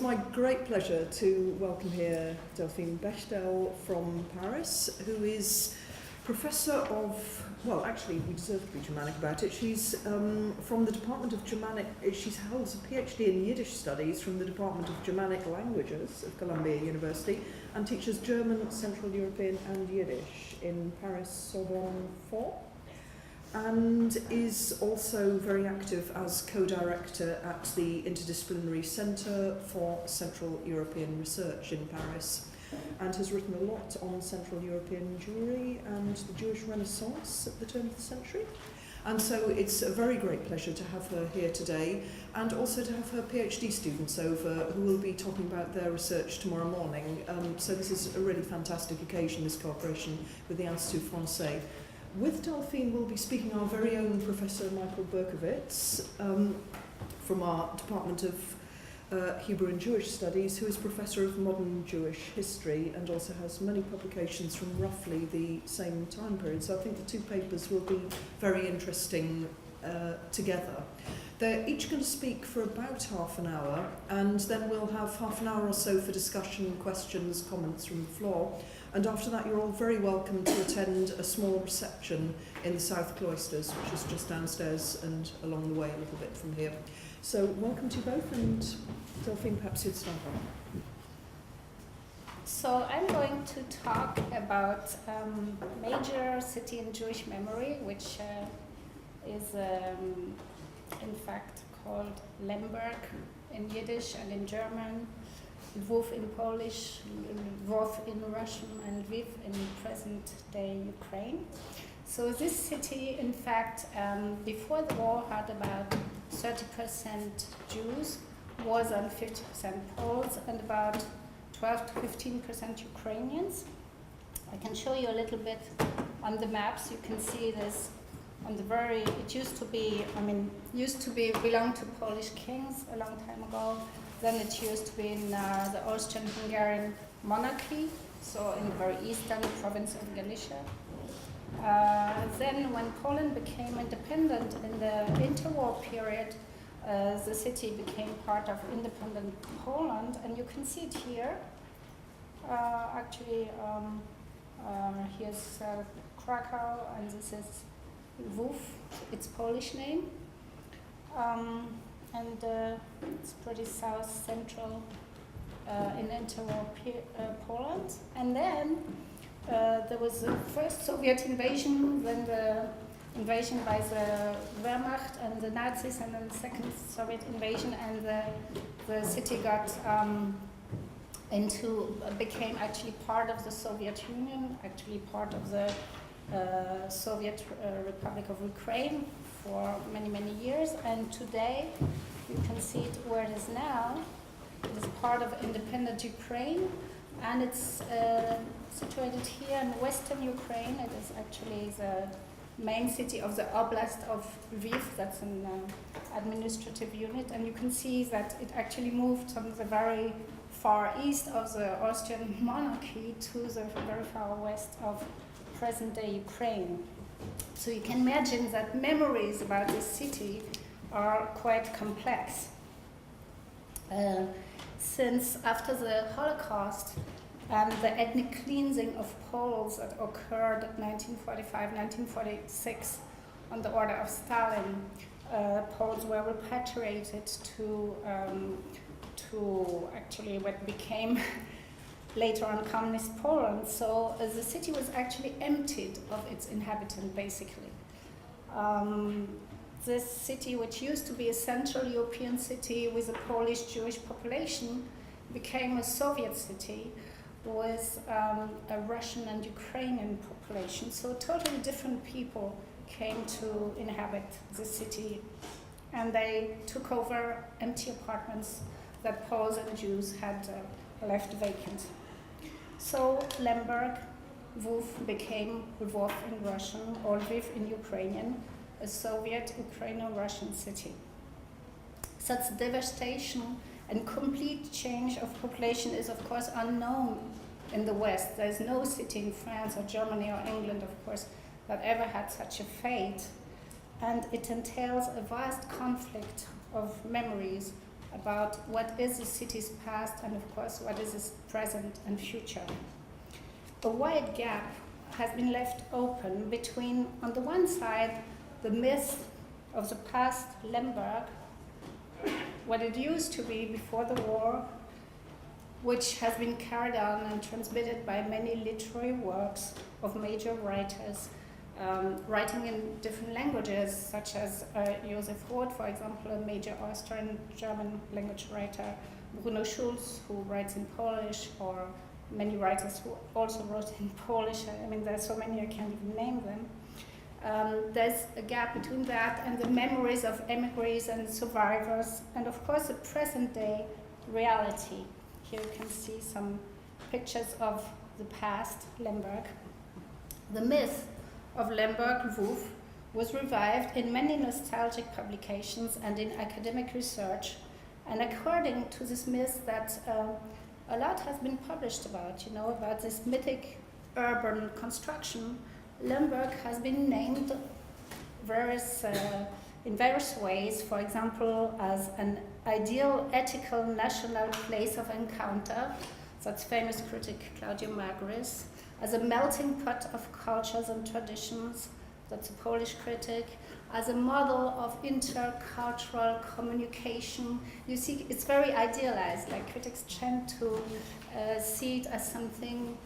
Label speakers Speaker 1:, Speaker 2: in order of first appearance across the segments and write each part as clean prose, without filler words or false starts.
Speaker 1: my great pleasure to welcome here Delphine Bechtel from Paris, who is Professor of, well, actually, we deserve to be Germanic about it. She's from the Department of Germanic, she holds a PhD in Yiddish Studies from the Department of Germanic Languages of Columbia University and teaches German, Central European and Yiddish in Paris Sorbonne 4, and is also very active as co-director at the Interdisciplinary Centre for Central European Research in Paris, and has written a lot on Central European Jewry and the Jewish Renaissance at the turn of the century. And so it's a very great pleasure to have her here today, and also to have her PhD students over who will be talking about their research tomorrow morning. So this is a really fantastic occasion, this cooperation with the Institut Français. With Delphine, we'll be speaking our very own Professor Michael Berkowitz from our Department of Hebrew and Jewish Studies, who is Professor of Modern Jewish History and also has many publications from roughly the same time period. So I think the two papers will be very interesting together. They're each going to speak for about half an hour, and then we'll have half an hour or so for discussion, questions, comments from the floor. And after that, you're all very welcome to attend a small reception in the South Cloisters, which is just downstairs and along the way a little bit from here. So welcome to you both, and Delphine, perhaps you'd start off.
Speaker 2: So I'm going to talk about major city in Jewish memory, which is in fact called Lemberg in Yiddish and in German, Lwów in Polish, Lvov in Russian, and Lviv in present-day Ukraine. So this city, in fact, before the war had about 30% Jews, was on 50% Poles, and about 12 to 15% Ukrainians. I can show you a little bit on the maps. You can see this on the it used to be belonged to Polish kings a long time ago. Then it used to be in the Austrian-Hungarian monarchy, so in the very eastern province of Galicia. Then when Poland became independent in the interwar period, the city became part of independent Poland, and you can see it here. Here's Krakow, and this is Lwów, its Polish name. And it's pretty south-central in interwar Poland. And then there was the first Soviet invasion, then the invasion by the Wehrmacht and the Nazis, and then the second Soviet invasion, and the city became actually part of the Soviet Union, actually part of the Soviet Republic of Ukraine for many, many years. And today, you can see it where it is now. It is part of independent Ukraine, and it's situated here in western Ukraine. It is actually the main city of the Oblast of Lviv. That's an administrative unit, and you can see that it actually moved from the very far east of the Austrian monarchy to the very far west of present-day Ukraine. So you can imagine that memories about this city are quite complex. Since after the Holocaust and the ethnic cleansing of Poles that occurred in 1945-1946 on the order of Stalin, Poles were repatriated to actually what became later on communist Poland. So the city was actually emptied of its inhabitants, basically. This city, which used to be a Central European city with a Polish Jewish population, became a Soviet city with a Russian and Ukrainian population. So totally different people came to inhabit the city, and they took over empty apartments that Poles and Jews had left vacant. So Lemberg, Lwów became Lvov in Russian, or Lviv in Ukrainian, a Soviet Ukraino-Russian city. Such devastation and complete change of population is of course unknown in the West. There is no city in France or Germany or England, of course, that ever had such a fate. And it entails a vast conflict of memories about what is the city's past and, of course, what is its present and future. A wide gap has been left open between, on the one side, the myth of the past Lemberg, what it used to be before the war, which has been carried on and transmitted by many literary works of major writers, writing in different languages, such as Josef Roth, for example, a major Austrian German language writer, Bruno Schulz, who writes in Polish, or many writers who also wrote in Polish. I mean, there's so many I can't even name them. There's a gap between that and the memories of emigres and survivors, and of course the present day reality. Here you can see some pictures of the past Lemberg. The myth of Lemberg, Lvov, was revived in many nostalgic publications and in academic research. And according to this myth that a lot has been published about, about this mythic urban construction, Lemberg has been named in various ways, for example, as an ideal ethical national place of encounter, that's famous critic Claudio Magris, as a melting pot of cultures and traditions, that's a Polish critic, as a model of intercultural communication. You see, it's very idealized, like critics tend to see it as something,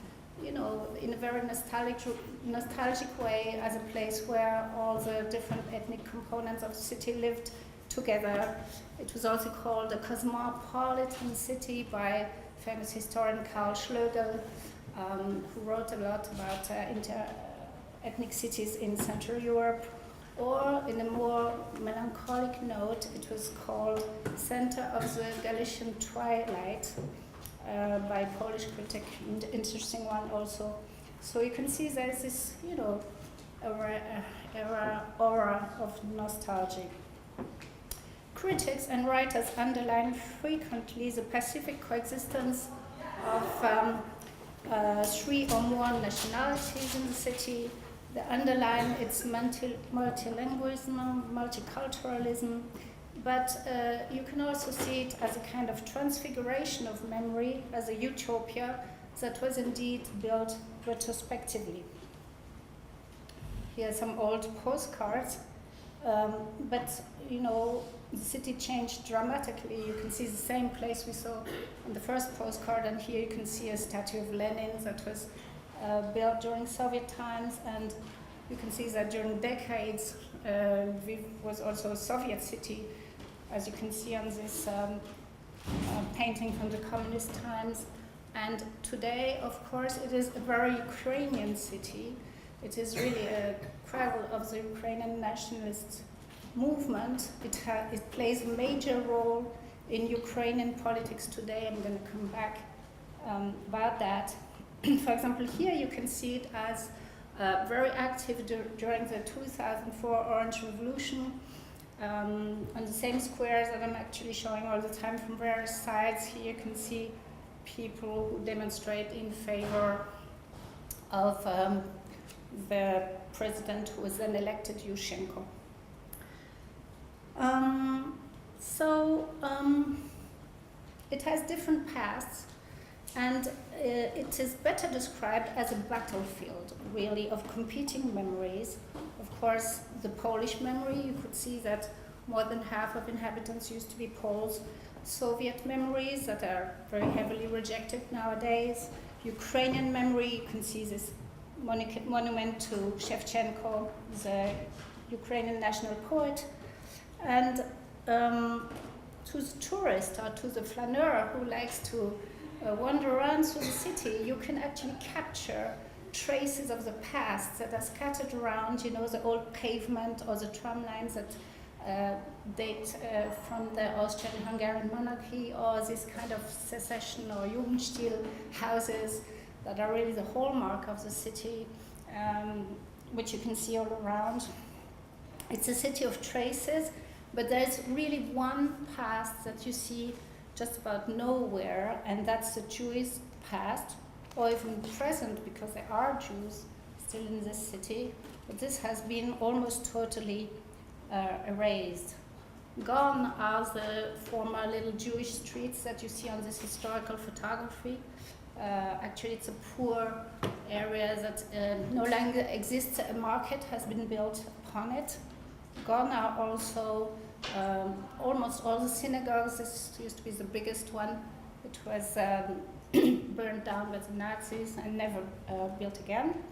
Speaker 2: in a very nostalgic way, as a place where all the different ethnic components of the city lived together. It was also called a cosmopolitan city by famous historian Karl Schlögel, who wrote a lot about inter-ethnic cities in Central Europe. Or, in a more melancholic note, it was called Center of the Galician Twilight by Polish critic, and interesting one also. So you can see there's this, aura of nostalgia. Critics and writers underline frequently the pacific coexistence of 3 or more nationalities in the city. They underline its multilingualism, multiculturalism, but you can also see it as a kind of transfiguration of memory, as a utopia that was indeed built retrospectively. Here are some old postcards, but the city changed dramatically. You can see the same place we saw on the first postcard, and here you can see a statue of Lenin that was built during Soviet times, and you can see that during decades Lviv was also a Soviet city, as you can see on this painting from the communist times. And today, of course, it is a very Ukrainian city. It is really a cradle of the Ukrainian nationalist movement. It plays a major role in Ukrainian politics today. I'm going to come back about that. For example, here you can see it as very active during the 2004 Orange Revolution, on the same squares that I'm actually showing all the time from various sides. Here you can see people who demonstrate in favor of the president who was then elected, Yushchenko. It has different paths, and it is better described as a battlefield, really, of competing memories. Of course, the Polish memory, you could see that more than half of inhabitants used to be Poles. Soviet memories that are very heavily rejected nowadays. Ukrainian memory, you can see this monument to Shevchenko, the Ukrainian national poet. And to the tourist or to the flaneur who likes to wander around through the city, you can actually capture traces of the past that are scattered around, the old pavement or the tram lines that date from the Austrian-Hungarian monarchy, or this kind of secession or Jugendstil houses that are really the hallmark of the city, which you can see all around. It's a city of traces, but there's really one past that you see just about nowhere, and that's the Jewish past, or even present, because there are Jews still in this city, but this has been almost totally erased. Gone are the former little Jewish streets that you see on this historical photography. Actually, it's a poor area that no longer exists. A market has been built upon it. Gone are also almost all the synagogues. This used to be the biggest one. It was burned down by the Nazis and never built again.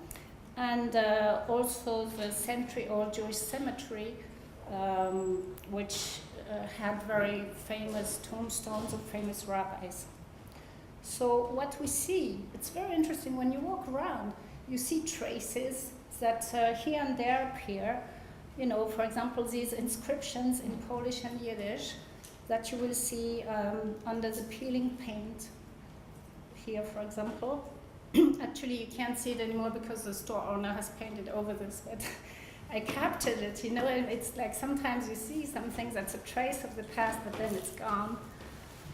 Speaker 2: And also the century-old Jewish cemetery, which had very famous tombstones of famous rabbis. So what we see, it's very interesting when you walk around, you see traces that here and there appear. You know, for example, these inscriptions in Polish and Yiddish that you will see under the peeling paint here, for example. Actually, you can't see it anymore because the store owner has painted over this, but I captured it, you know, and it's like sometimes you see some things that's a trace of the past, but then it's gone.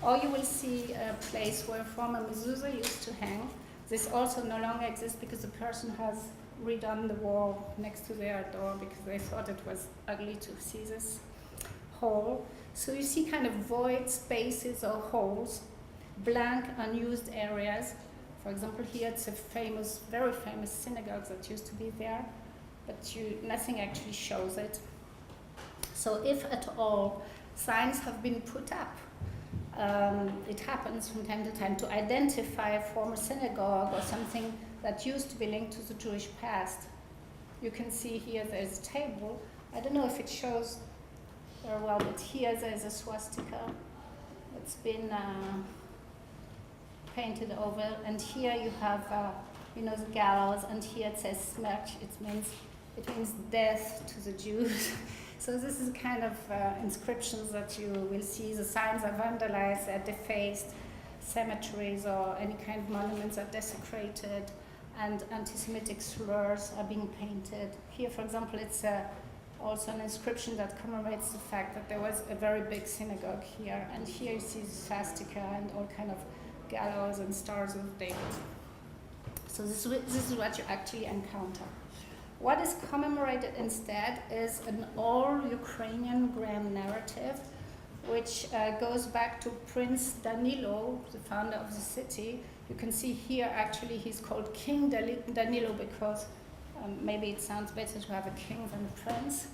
Speaker 2: Or you will see a place where former mezuzah used to hang. This also no longer exists because the person has redone the wall next to their door because they thought it was ugly to see this hole. So you see kind of void spaces or holes, blank, unused areas. For example, here it's a famous, very famous synagogue that used to be there, but nothing actually shows it. So if at all signs have been put up, it happens from time to time to identify a former synagogue or something that used to be linked to the Jewish past. You can see here there's a table. I don't know if it shows very well, but here there's a swastika. It's been painted over, and here you have, you know, the gallows, and here it says smerch. It means death to the Jews. So this is kind of inscriptions that you will see. The signs are vandalized, they're defaced, cemeteries or any kind of monuments are desecrated, and anti-Semitic slurs are being painted. Here, for example, it's also an inscription that commemorates the fact that there was a very big synagogue here, and here you see the swastika and all kind of gallows and stars of David. So this is what you actually encounter. What is commemorated instead is an all-Ukrainian grand narrative, which goes back to Prince Danilo, the founder of the city. You can see here, actually, he's called King Danilo because maybe it sounds better to have a king than a prince.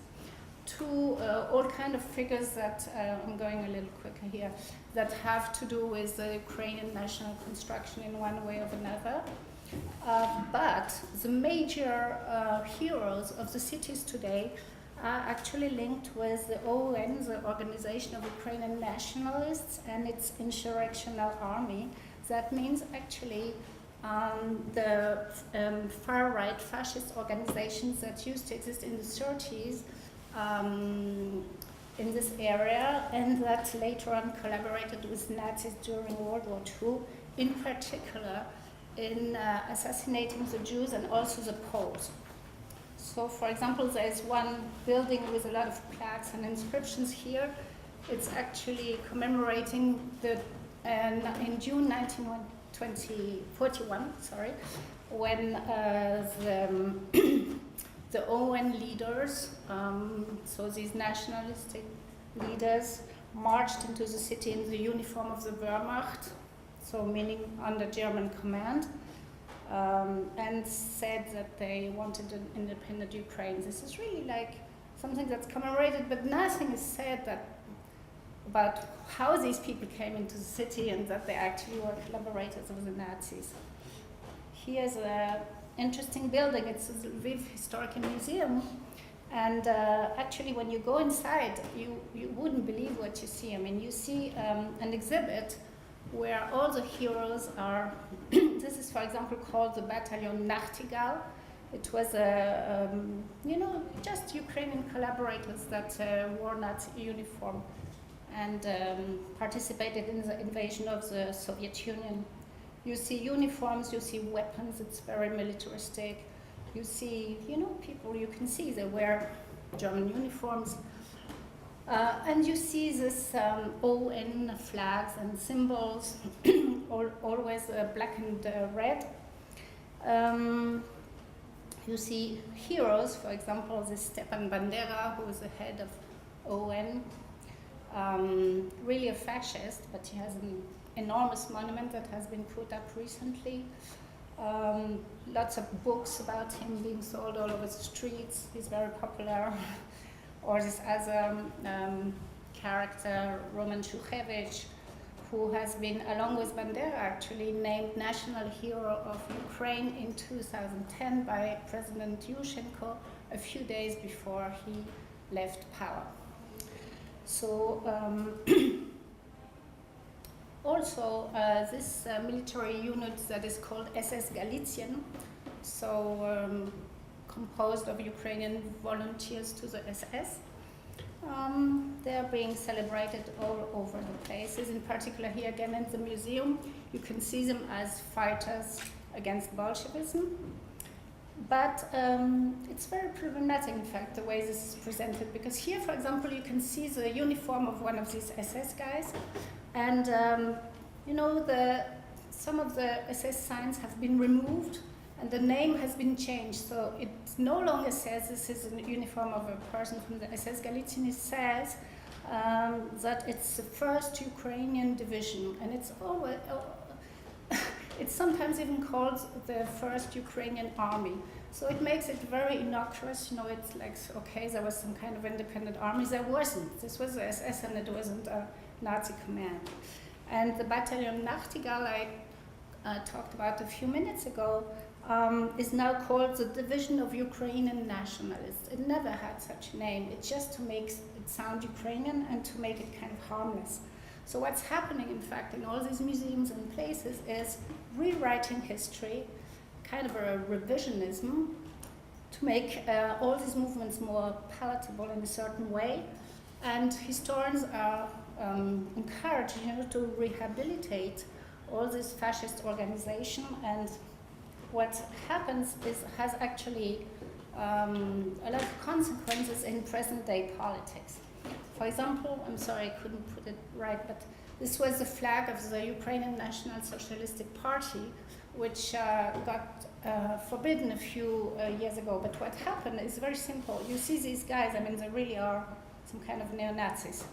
Speaker 2: To all kind of figures that, I'm going a little quicker here, that have to do with the Ukrainian national construction in one way or another. But the major heroes of the cities today are actually linked with the OUN, the Organization of Ukrainian Nationalists, and its insurrectional army. That means actually the far-right fascist organizations that used to exist in the 30s in this area, and that later on collaborated with Nazis during World War II, in particular in assassinating the Jews and also the Poles. So, for example, there is one building with a lot of plaques and inscriptions here. It's actually commemorating in June 1941, when the OUN leaders, so these nationalistic leaders, marched into the city in the uniform of the Wehrmacht, so meaning under German command, and said that they wanted an independent Ukraine. This is really like something that's commemorated, but nothing is said about how these people came into the city and that they actually were collaborators of the Nazis. Here's an interesting building. It's the Lviv Historical Museum. And actually, when you go inside, you wouldn't believe what you see. I mean, you see an exhibit where all the heroes are, this is, for example, called the Battalion Nachtigall. It was, just Ukrainian collaborators that wore Nazi uniform and participated in the invasion of the Soviet Union. You see uniforms, you see weapons, it's very militaristic. You see, people you can see, they wear German uniforms. And you see this OUN flags and symbols, always black and red. You see heroes, for example, this Stepan Bandera, who is the head of OUN. really a fascist, but he has an enormous monument that has been put up recently. Lots of books about him being sold all over the streets. He's very popular. Or this other character, Roman Shukhevich, who has been, along with Bandera actually, named National Hero of Ukraine in 2010 by President Yushchenko a few days before he left power. So also this military unit that is called SS Galician, so composed of Ukrainian volunteers to the SS. They're being celebrated all over the places. In particular, here again in the museum, you can see them as fighters against Bolshevism. But it's very problematic, in fact, the way this is presented, because here, for example, you can see the uniform of one of these SS guys, and you know, some of the SS signs have been removed, and the name has been changed, so it no longer says this is a uniform of a person from the SS Galician. It says that it's the 1st Ukrainian Division, and it's always, it's sometimes even called the 1st Ukrainian Army. So it makes it very innocuous, you know, it's like, okay, there was some kind of independent army. There wasn't. This was the SS, and it wasn't a Nazi command. And the battalion Nachtigall I talked about a few minutes ago is now called the Division of Ukrainian Nationalists. It never had such a name. It's just to make it sound Ukrainian and to make it kind of harmless. So what's happening, in fact, in all these museums and places is rewriting history, kind of a revisionism, to make all these movements more palatable in a certain way. And historians are encouraged, you know, to rehabilitate all this fascist organization. And what happens is has actually a lot of consequences in present-day politics. For example, I'm sorry I couldn't put it right, but this was the flag of the Ukrainian National Socialistic Party, which got forbidden a few years ago. But what happened is very simple. You see these guys, I mean, they really are some kind of neo-Nazis.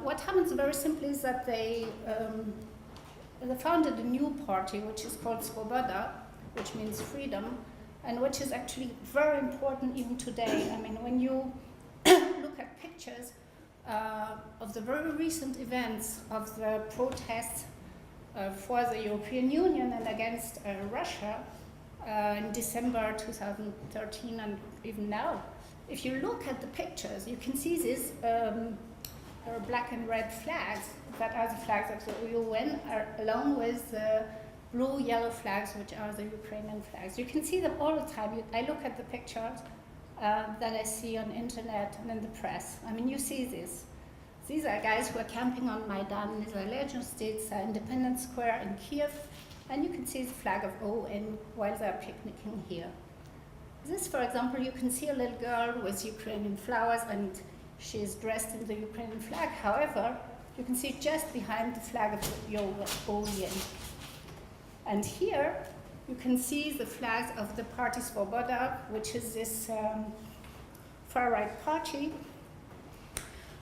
Speaker 2: What happens very simply is that they founded a new party, which is called Svoboda, which means freedom, and which is actually very important even today. I mean, when you look at pictures of the very recent events of the protests for the European Union and against Russia in December 2013 and even now, if you look at the pictures, you can see these black and red flags that are the flags of the UN, along with the blue, yellow flags, which are the Ukrainian flags. You can see them all the time. I look at the pictures that I see on internet and in the press. I mean, you see this. These are guys who are camping on Maidan, these are Legion States, Independence Square in Kiev, and you can see the flag of UN while they're picnicking here. This, for example, you can see a little girl with Ukrainian flowers, and she is dressed in the Ukrainian flag. However, you can see just behind the flag of the UN. And here, you can see the flags of the party Svoboda, which is this far-right party,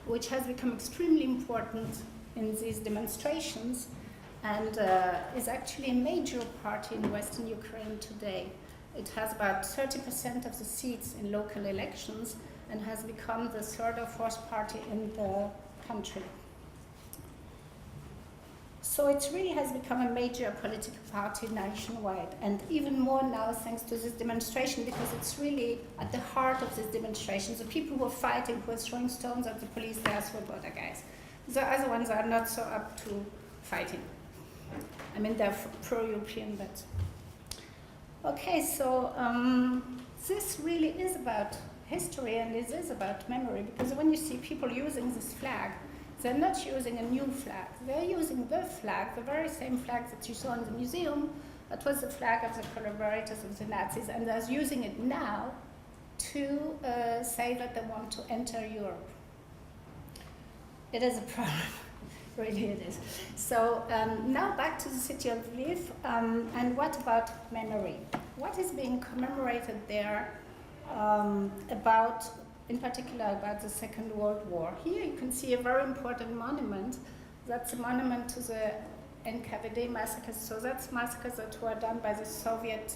Speaker 2: which has become extremely important in these demonstrations and is actually a major party in Western Ukraine today. It has about 30% of the seats in local elections and has become the third or fourth party in the country. So it really has become a major political party nationwide, and even more now thanks to this demonstration, because it's really at the heart of this demonstration. The people who are fighting, who are throwing stones at the police, they are Svoboda guys. The other ones are not so up to fighting. I mean, they're pro-European, but... Okay, so this really is about history, and it is about memory, because when you see people using this flag, they're not using a new flag. They're using the flag, the very same flag that you saw in the museum. That was the flag of the collaborators of the Nazis, and they're using it now to say that they want to enter Europe. It is a problem. Really it is. So now back to the city of Lviv, and what about memory? What is being commemorated there about in particular about the Second World War. Here you can see a very important monument. That's a monument to the NKVD massacres. So that's massacres that were done by the Soviet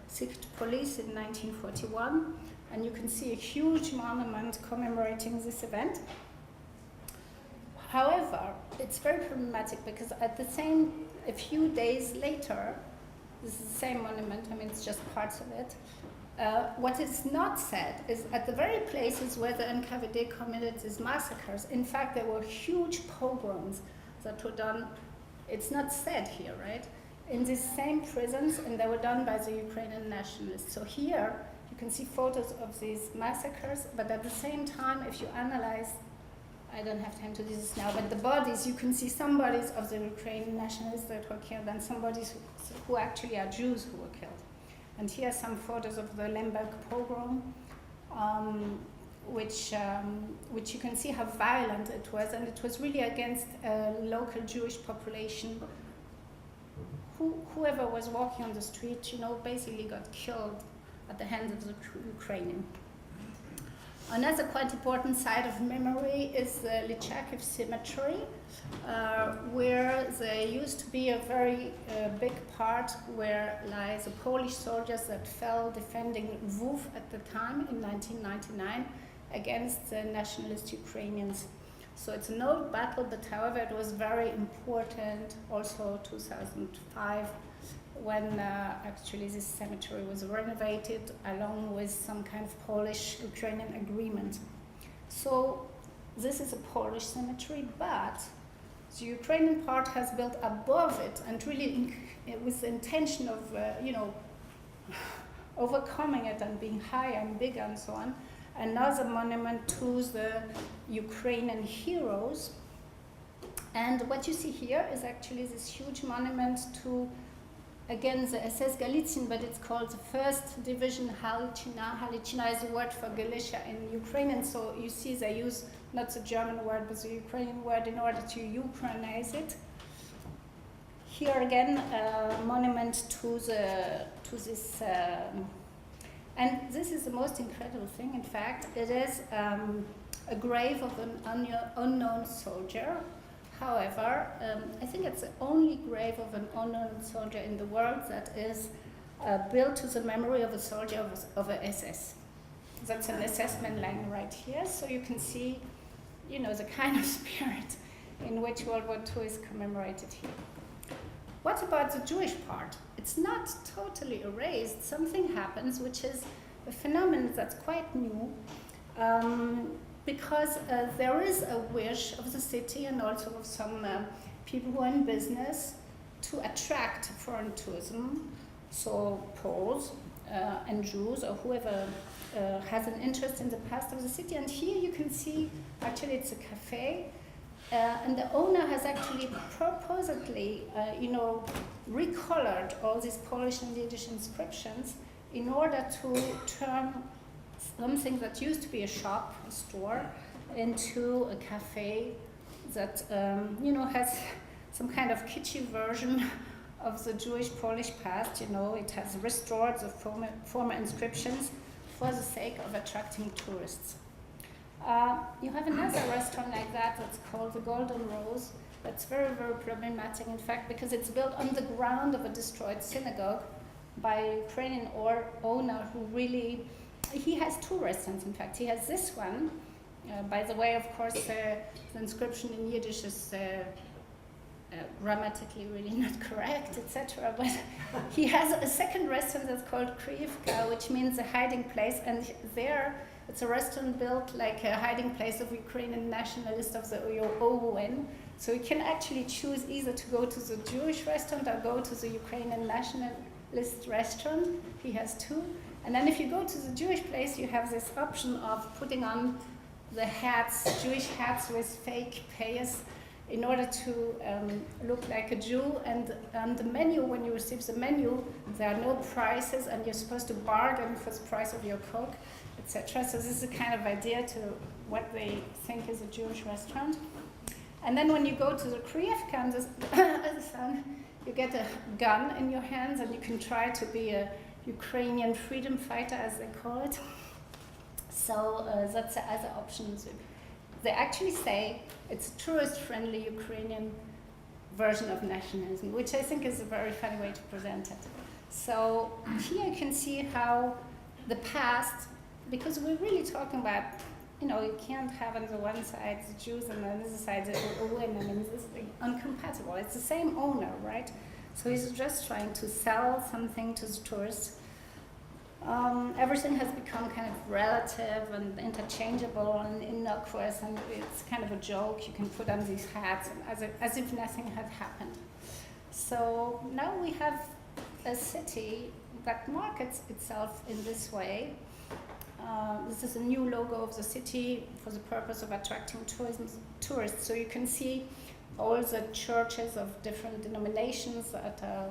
Speaker 2: secret police in 1941. And you can see a huge monument commemorating this event. However, it's very problematic because a few days later, this is the same monument, I mean, it's just parts of it. What is not said is at the very places where the NKVD committed these massacres, in fact, there were huge pogroms that were done, it's not said here, right? In these same prisons, and they were done by the Ukrainian nationalists. So here, you can see photos of these massacres, but at the same time, if you analyze, I don't have time to do this now, but the bodies, you can see some bodies of the Ukrainian nationalists that were killed and some bodies who actually are Jews who were killed. And here are some photos of the Lemberg pogrom, which you can see how violent it was, and it was really against a local Jewish population. Whoever was walking on the street, basically got killed at the hands of the Ukrainian. Another quite important site of memory is the Lchakiv cemetery, where there used to be a very big part where lies the Polish soldiers that fell defending Lvov at the time in 1999 against the nationalist Ukrainians. So it's an old battle, but however it was very important also 2005 when actually this cemetery was renovated along with some kind of Polish-Ukrainian agreement. So this is a Polish cemetery, but the Ukrainian part has built above it and really with the intention of, overcoming it and being higher and bigger and so on, another monument to the Ukrainian heroes. And what you see here is actually this huge monument to, again, the SS Galizien, but it's called the 1st Division Halichina. Halichina is a word for Galicia in Ukrainian, so you see they use not the German word, but the Ukrainian word in order to Ukrainize it. Here again, a monument to this, and this is the most incredible thing, in fact. It is a grave of an unknown soldier. However, I think it's the only grave of an unknown soldier in the world that is built to the memory of a soldier of a SS. That's an assessment line right here, so you can see, the kind of spirit in which World War II is commemorated here. What about the Jewish part? It's not totally erased. Something happens, which is a phenomenon that's quite new. Because there is a wish of the city and also of some people who are in business to attract foreign tourism, so Poles and Jews or whoever has an interest in the past of the city. And here you can see, actually it's a cafe, and the owner has actually purposely, recolored all these Polish and Yiddish inscriptions in order to turn something that used to be a shop, a store, into a cafe that, has some kind of kitschy version of the Jewish-Polish past. It has restored the former inscriptions for the sake of attracting tourists. You have another restaurant like that that's called the Golden Rose. That's very, very problematic, in fact, because it's built on the ground of a destroyed synagogue by a Ukrainian owner who really. He has two restaurants, in fact. He has this one. By the way, of course, the inscription in Yiddish is grammatically really not correct, etc. But he has a second restaurant that's called Kryivka, which means a hiding place. And there, it's a restaurant built like a hiding place of Ukrainian nationalists of the OUN. So you can actually choose either to go to the Jewish restaurant or go to the Ukrainian nationalist restaurant. He has two. And then if you go to the Jewish place, you have this option of putting on the hats, Jewish hats with fake payas in order to look like a Jew. And on the menu, when you receive the menu, there are no prices and you're supposed to bargain for the price of your Coke, etc. So this is a kind of idea to what they think is a Jewish restaurant. And then when you go to the Kryivka on the other side, you get a gun in your hands and you can try to be a Ukrainian freedom fighter, as they call it. So that's the other option. They actually say it's a tourist-friendly Ukrainian version of nationalism, which I think is a very funny way to present it. So here you can see how the past, because we're really talking about, you can't have on the one side the Jews and on the other side the women, and this is incompatible. It's the same owner, right? So he's just trying to sell something to the tourists. Everything has become kind of relative and interchangeable and innocuous, and it's kind of a joke. You can put on these hats as if nothing had happened. So now we have a city that markets itself in this way. This is a new logo of the city for the purpose of attracting tourists. So you can see all the churches of different denominations that are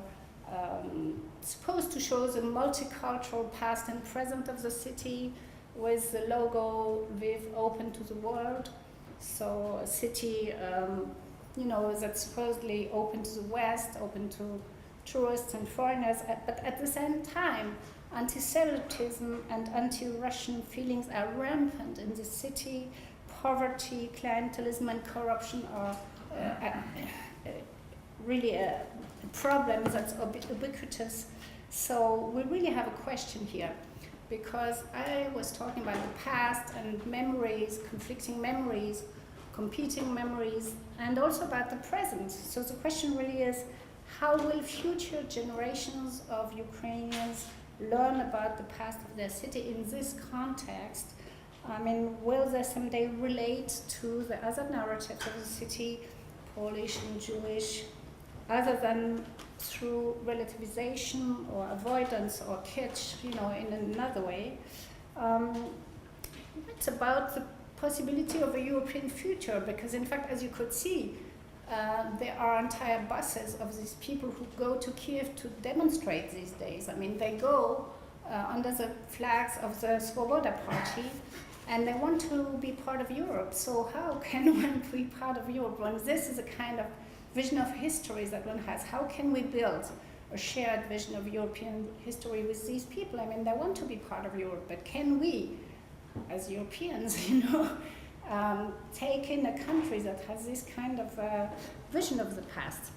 Speaker 2: supposed to show the multicultural past and present of the city, with the logo Lviv, open to the world. So a city, that's supposedly open to the West, open to tourists and foreigners, but at the same time, anti-Semitism and anti-Russian feelings are rampant in the city. Poverty, clientelism, and corruption are really a problem that's ubiquitous. So we really have a question here, because I was talking about the past and memories, conflicting memories, competing memories, and also about the present. So the question really is, how will future generations of Ukrainians learn about the past of their city in this context? I mean, will they someday relate to the other narratives of the city, Polish and Jewish, other than through relativization or avoidance or kitsch, in another way? It's about the possibility of a European future, because in fact, as you could see, there are entire buses of these people who go to Kiev to demonstrate these days. I mean, they go under the flags of the Svoboda party, and they want to be part of Europe. So how can one be part of Europe when this is a kind of vision of history that one has? How can we build a shared vision of European history with these people? I mean, they want to be part of Europe, but can we, as Europeans, take in a country that has this kind of vision of the past?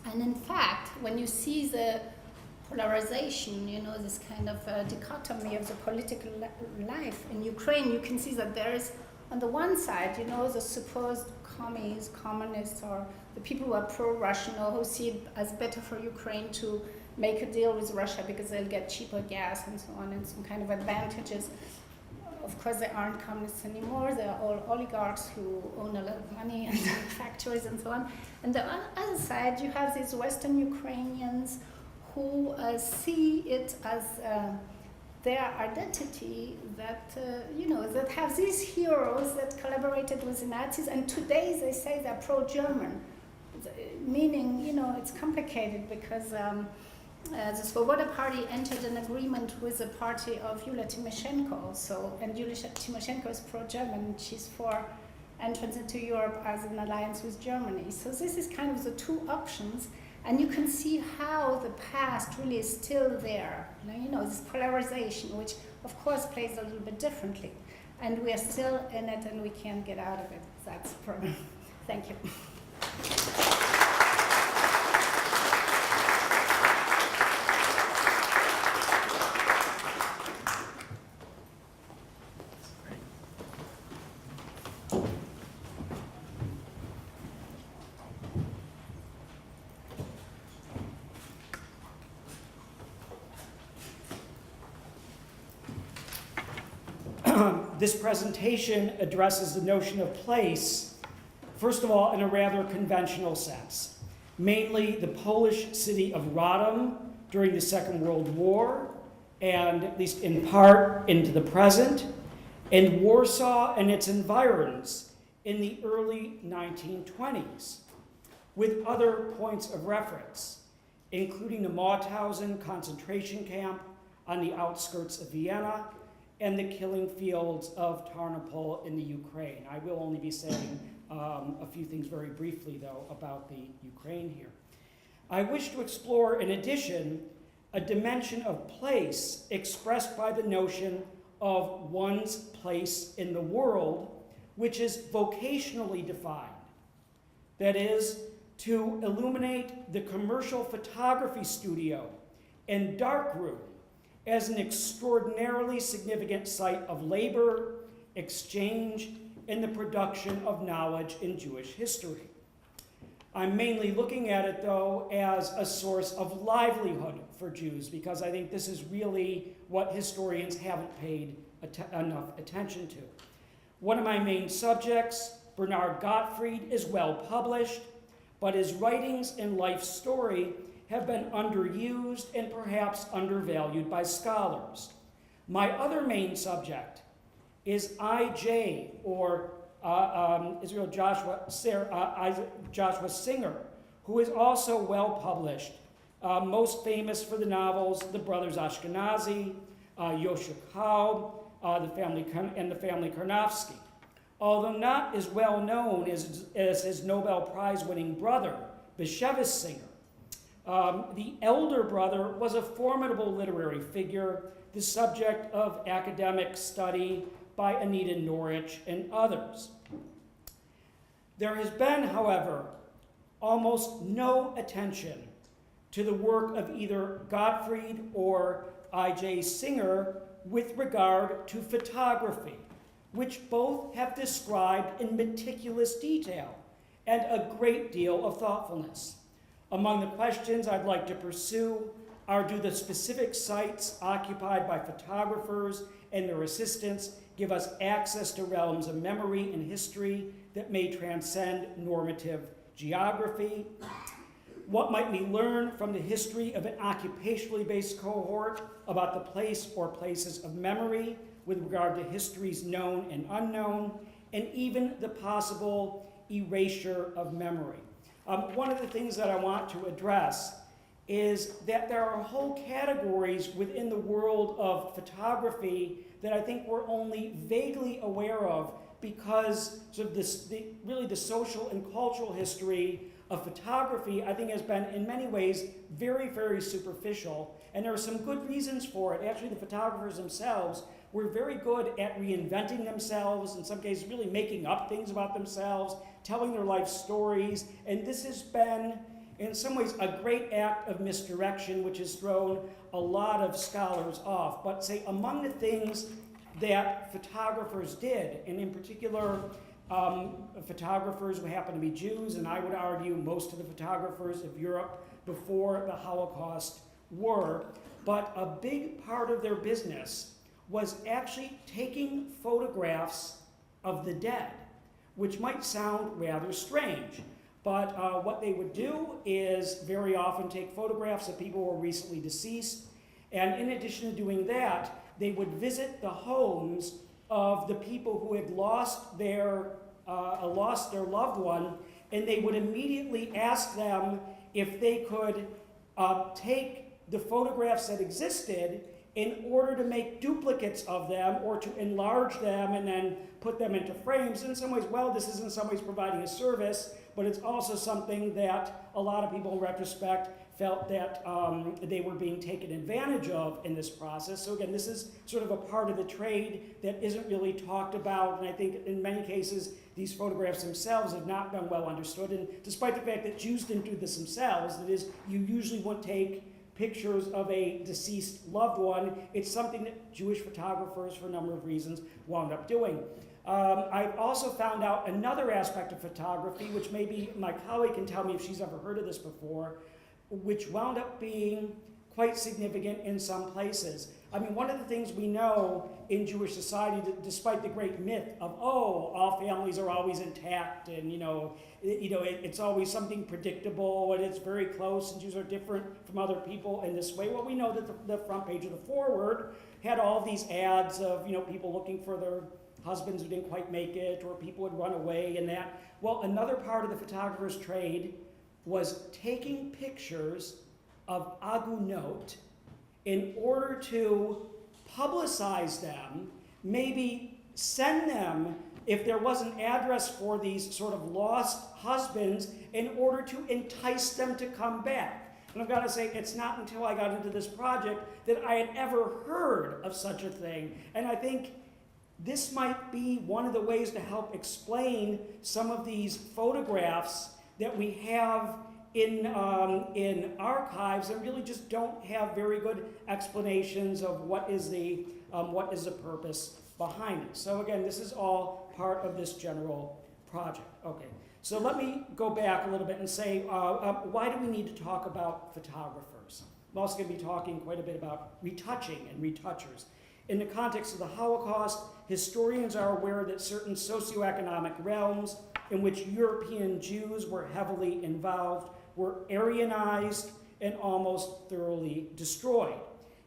Speaker 2: And in fact, when you see the polarization, this kind of dichotomy of the political life in Ukraine, you can see that there is, on the one side, the supposed communists, or the people who are pro-Russian, or who see it as better for Ukraine to make a deal with Russia because they'll get cheaper gas and so on, and some kind of advantages. Of course, they aren't communists anymore. They're all oligarchs who own a lot of money and factories and so on. And the other side, you have these Western Ukrainians who see it as their identity, that that have these heroes that collaborated with the Nazis, and today they say they're pro-German, meaning it's complicated, because the Svoboda party entered an agreement with the party of Yulia Tymoshenko. And Yulia Tymoshenko is pro-German. She's for entrance into Europe as an alliance with Germany. So this is kind of the two options. And you can see how the past really is still there. This polarization, which of course plays a little bit differently. And we are still in it, and we can't get out of it. That's the problem. Thank you.
Speaker 3: This presentation addresses the notion of place, first of all, in a rather conventional sense, mainly the Polish city of Radom during the Second World War, and at least in part into the present, and Warsaw and its environs in the early 1920s, with other points of reference, including the Mauthausen concentration camp on the outskirts of Vienna, and the killing fields of Tarnopol in the Ukraine. I will only be saying a few things very briefly, though, about the Ukraine here. I wish to explore, in addition, a dimension of place expressed by the notion of one's place in the world, which is vocationally defined. That is, to illuminate the commercial photography studio and darkroom as an extraordinarily significant site of labor, exchange, and the production of knowledge in Jewish history. I'm mainly looking at it, though, as a source of livelihood for Jews, because I think this is really what historians haven't paid enough attention to. One of my main subjects, Bernard Gottfried, is well published, but his writings and life story have been underused and perhaps undervalued by scholars. My other main subject is I.J., or Israel Joshua Singer, who is also well published, most famous for the novels The Brothers Ashkenazi, Yoshua Kaub, the family Karnofsky. Although not as well known as his Nobel Prize-winning brother, Bashevis Singer, the elder brother was a formidable literary figure, the subject of academic study by Anita Norwich and others. There has been, however, almost no attention to the work of either Gottfried or I.J. Singer with regard to photography, which both have described in meticulous detail and a great deal of thoughtfulness. Among the questions I'd like to pursue are, do the specific sites occupied by photographers and their assistants give us access to realms of memory and history that may transcend normative geography? What might we learn from the history of an occupationally based cohort about the place or places of memory with regard to histories known and unknown, and even the possible erasure of memory? One of the things that I want to address is that there are whole categories within the world of photography that I think we're only vaguely aware of because sort of the social and cultural history of photography, I think, has been in many ways very, very superficial. And there are some good reasons for it. Actually, the photographers themselves were very good at reinventing themselves, in some cases really making up things about themselves, telling their life stories. And this has been, in some ways, a great act of misdirection, which has thrown a lot of scholars off. But say, among the things that photographers did, and in particular, photographers who happen to be Jews, and I would argue most of the photographers of Europe before the Holocaust were, but a big part of their business was actually taking photographs of the dead, which might sound rather strange. But what they would do is very often take photographs of people who were recently deceased, and in addition to doing that, they would visit the homes of the people who had lost their loved one, and they would immediately ask them if they could take the photographs that existed in order to make duplicates of them or to enlarge them and then put them into frames. In some ways, well, this is in some ways providing a service, but it's also something that a lot of people in retrospect felt that they were being taken advantage of in this process. So again, this is sort of a part of the trade that isn't really talked about, and I think in many cases these photographs themselves have not been well understood. And despite the fact that Jews didn't do this themselves, that is, you usually wouldn't take pictures of a deceased loved one, it's something that Jewish photographers, for a number of reasons, wound up doing. I've also found out another aspect of photography, which maybe my colleague can tell me if she's ever heard of this before, which wound up being quite significant in some places. I mean, one of the things we know in Jewish society, despite the great myth of, all families are always intact, and it's always something predictable, and it's very close, and Jews are different from other people in this way. Well, we know that the front page of the Forward had all these ads of people looking for their husbands who didn't quite make it, or people would run away, and that. Well, another part of the photographer's trade was taking pictures of agunot in order to publicize them, maybe send them, if there was an address for these sort of lost husbands, in order to entice them to come back. And I've got to say, it's not until I got into this project that I had ever heard of such a thing. And I think this might be one of the ways to help explain some of these photographs that we have in archives and really just don't have very good explanations of what is the purpose behind it. So again, this is all part of this general project. Okay, so let me go back a little bit and say, why do we need to talk about photographers? I'm also going to be talking quite a bit about retouching and retouchers. In the context of the Holocaust, historians are aware that certain socioeconomic realms in which European Jews were heavily involved were Aryanized and almost thoroughly destroyed.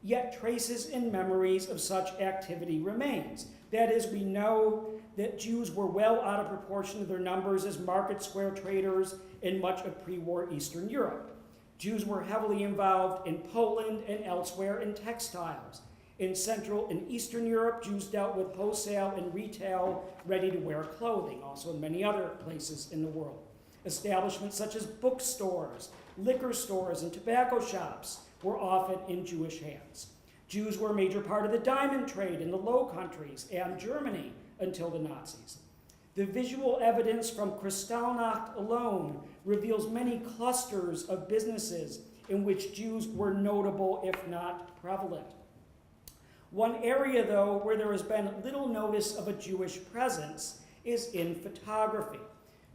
Speaker 3: Yet traces and memories of such activity remains. That is, we know that Jews were well out of proportion to their numbers as market square traders in much of pre-war Eastern Europe. Jews were heavily involved in Poland and elsewhere in textiles. In Central and Eastern Europe, Jews dealt with wholesale and retail ready-to-wear clothing, also in many other places in the world. Establishments such as bookstores, liquor stores, and tobacco shops were often in Jewish hands. Jews were a major part of the diamond trade in the Low Countries and Germany until the Nazis. The visual evidence from Kristallnacht alone reveals many clusters of businesses in which Jews were notable, if not prevalent. One area, though, where there has been little notice of a Jewish presence is in photography.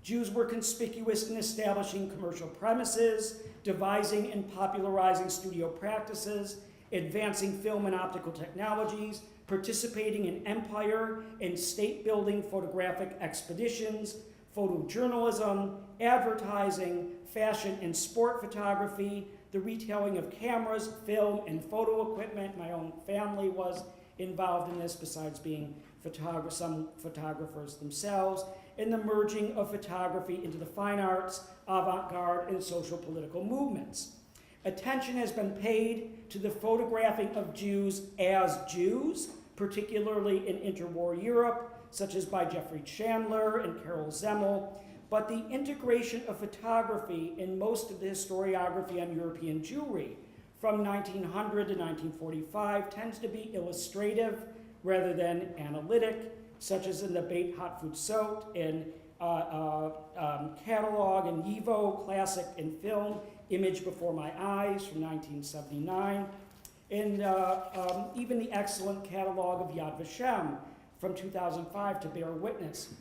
Speaker 3: Jews were conspicuous in establishing commercial premises, devising and popularizing studio practices, advancing film and optical technologies, participating in empire and state-building photographic expeditions, photojournalism, advertising, fashion and sport photography, the retailing of cameras, film, and photo equipment. My own family was involved in this, besides being some photographers themselves, and the merging of photography into the fine arts, avant-garde, and social political movements. Attention has been paid to the photographing of Jews as Jews, particularly in interwar Europe, such as by Jeffrey Chandler and Carol Zemmel, but the integration of photography in most of the historiography on European Jewry from 1900 to 1945 tends to be illustrative rather than analytic, such as in the Beit Hatfutsot in catalog and Lwow classic in film, Image Before My Eyes from 1979, and even the excellent catalog of Yad Vashem from 2005 to bear witness.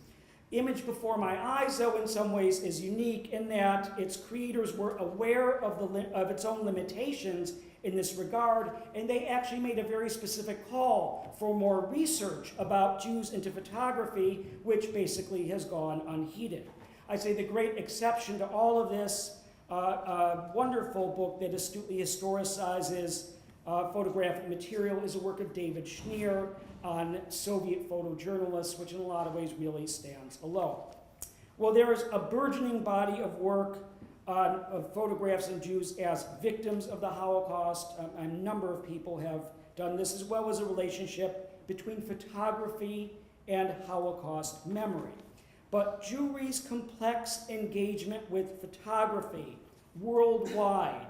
Speaker 3: Image Before My Eyes, though, in some ways is unique in that its creators were aware of its own limitations in this regard, and they actually made a very specific call for more research about Jews into photography, which basically has gone unheeded. I say the great exception to all of this, a wonderful book that astutely historicizes photographic material is a work of David Schneer on Soviet photojournalists, which in a lot of ways really stands alone. Well, there is a burgeoning body of work of photographs of Jews as victims of the Holocaust. A number of people have done this, as well as a relationship between photography and Holocaust memory. But Jewry's complex engagement with photography worldwide,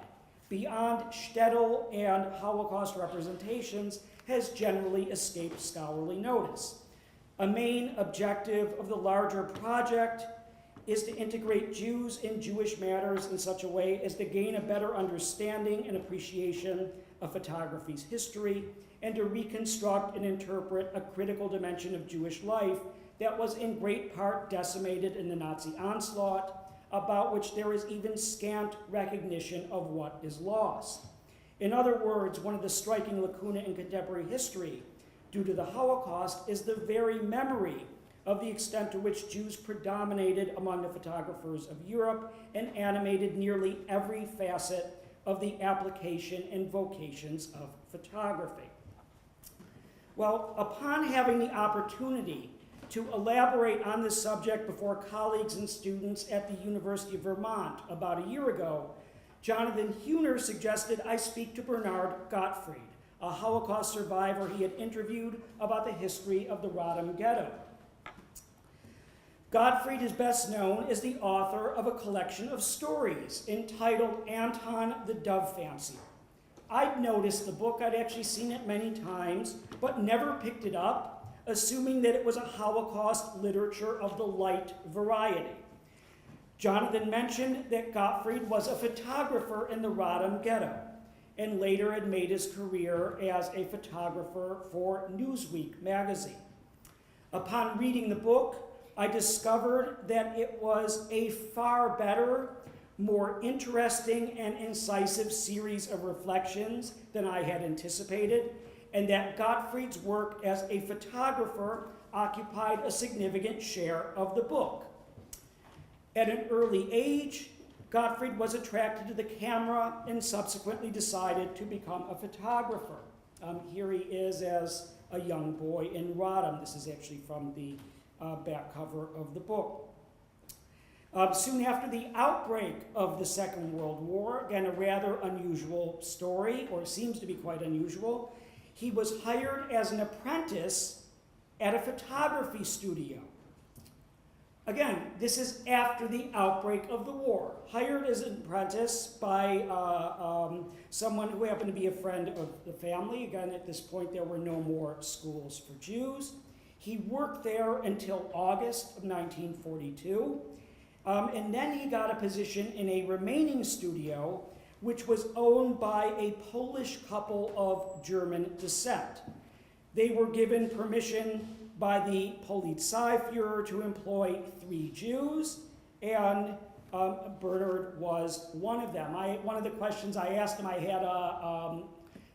Speaker 3: beyond shtetl and Holocaust representations, has generally escaped scholarly notice. A main objective of the larger project is to integrate Jews in Jewish matters in such a way as to gain a better understanding and appreciation of photography's history, and to reconstruct and interpret a critical dimension of Jewish life that was in great part decimated in the Nazi onslaught, about which there is even scant recognition of what is lost. In other words, one of the striking lacunae in contemporary history due to the Holocaust is the very memory of the extent to which Jews predominated among the photographers of Europe and animated nearly every facet of the application and vocations of photography. Well, upon having the opportunity to elaborate on this subject before colleagues and students at the University of Vermont about a year ago, Jonathan Huner suggested I speak to Bernard Gottfried, a Holocaust survivor he had interviewed about the history of the Rodham Ghetto. Gottfried is best known as the author of a collection of stories entitled Anton the Dove Fancier. I'd noticed the book, I'd actually seen it many times, but never picked it up, assuming that it was a Holocaust literature of the light variety. Jonathan mentioned that Gottfried was a photographer in the Rodham ghetto, and later had made his career as a photographer for Newsweek magazine. Upon reading the book, I discovered that it was a far better, more interesting and incisive series of reflections than I had anticipated, and that Gottfried's work as a photographer occupied a significant share of the book. At an early age, Gottfried was attracted to the camera and subsequently decided to become a photographer. Here he is as a young boy in Rodham. This is actually from the back cover of the book. Soon after the outbreak of the Second World War, again, a rather unusual story, or seems to be quite unusual, he was hired as an apprentice at a photography studio. Again, this is after the outbreak of the war. Hired as an apprentice by someone who happened to be a friend of the family. Again, at this point, there were no more schools for Jews. He worked there until August of 1942. And then he got a position in a remaining studio, which was owned by a Polish couple of German descent. They were given permission by the Polizeiführer to employ 3 Jews, and Bernard was one of them. One of the questions I asked him, I had a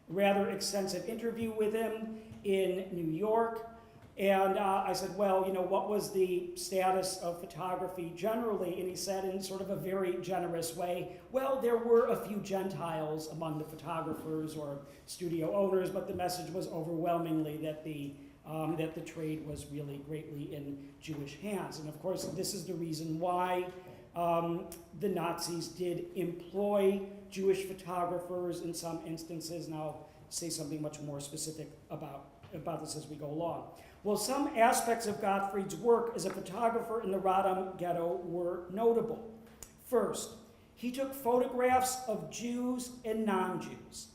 Speaker 3: rather extensive interview with him in New York, and I said, well, what was the status of photography generally? And he said in sort of a very generous way, well, there were a few Gentiles among the photographers or studio owners, but the message was overwhelmingly that the trade was really greatly in Jewish hands. And of course, this is the reason why the Nazis did employ Jewish photographers in some instances, and I'll say something much more specific about this as we go along. Well, some aspects of Gottfried's work as a photographer in the Rodham ghetto were notable. First, he took photographs of Jews and non-Jews,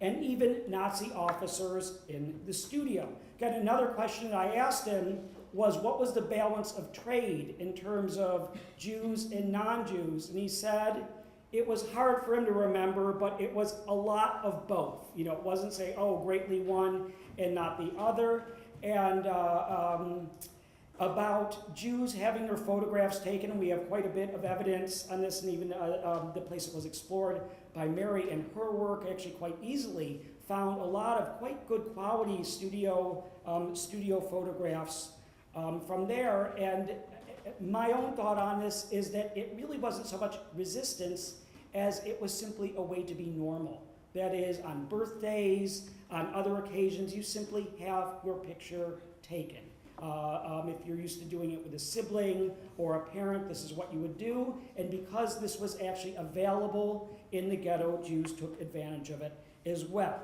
Speaker 3: and even Nazi officers in the studio. Again, another question that I asked him was, what was the balance of trade in terms of Jews and non-Jews? And he said it was hard for him to remember, but it was a lot of both. It wasn't say, oh, greatly one and not the other. And about Jews having their photographs taken, we have quite a bit of evidence on this, and even the place it was explored by Mary and her work actually quite easily found a lot of quite good quality studio photographs from there. And my own thought on this is that it really wasn't so much resistance as it was simply a way to be normal. That is, on birthdays, on other occasions, you simply have your picture taken. If you're used to doing it with a sibling or a parent, this is what you would do. And because this was actually available in the ghetto, Jews took advantage of it as well.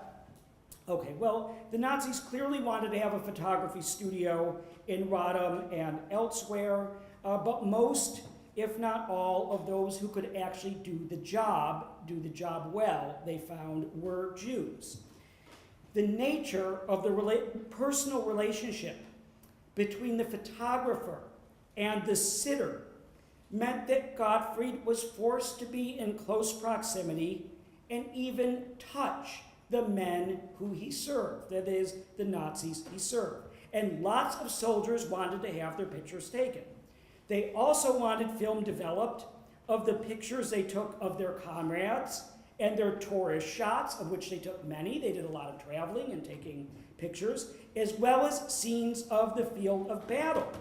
Speaker 3: Okay, well, the Nazis clearly wanted to have a photography studio in Rodham and elsewhere, but most, if not all, of those who could actually do the job well, they found were Jews. The nature of the personal relationship between the photographer and the sitter meant that Gottfried was forced to be in close proximity and even touch the men who he served, that is, the Nazis he served. And lots of soldiers wanted to have their pictures taken. They also wanted film developed of the pictures they took of their comrades and their tourist shots, of which they took many. They did a lot of traveling and taking pictures, as well as scenes of the field of battle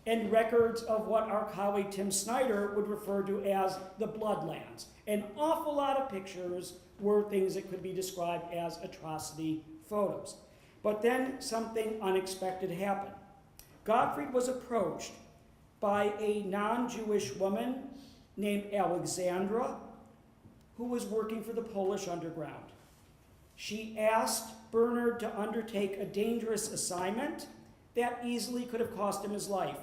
Speaker 3: and records of what our colleague Tim Snyder would refer to as the Bloodlands. An awful lot of pictures were things that could be described as atrocity photos. But then something unexpected happened. Gottfried was approached by a non-Jewish woman named Alexandra, who was working for the Polish underground. She asked Bernard to undertake a dangerous assignment that easily could have cost him his life.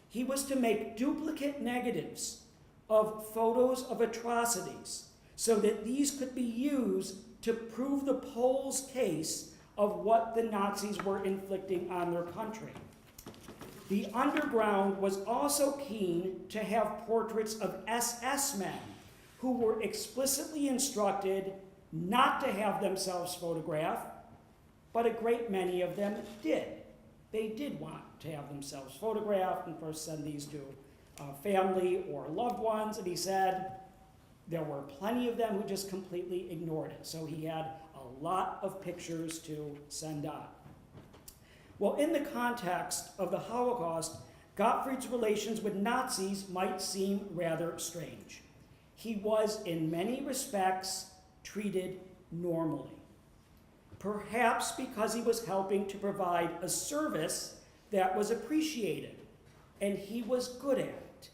Speaker 3: He was to make duplicate negatives of photos of atrocities so that these could be used to prove the Poles' case of what the Nazis were inflicting on their country. The underground was also keen to have portraits of SS men who were explicitly instructed not to have themselves photographed, but a great many of them did. They did want to have themselves photographed and first send these to family or loved ones, and he said there were plenty of them who just completely ignored it. So he had a lot of pictures to send on. Well, in the context of the Holocaust, Gottfried's relations with Nazis might seem rather strange. He was, in many respects, treated normally. Perhaps because he was helping to provide a service that was appreciated, and he was good at it.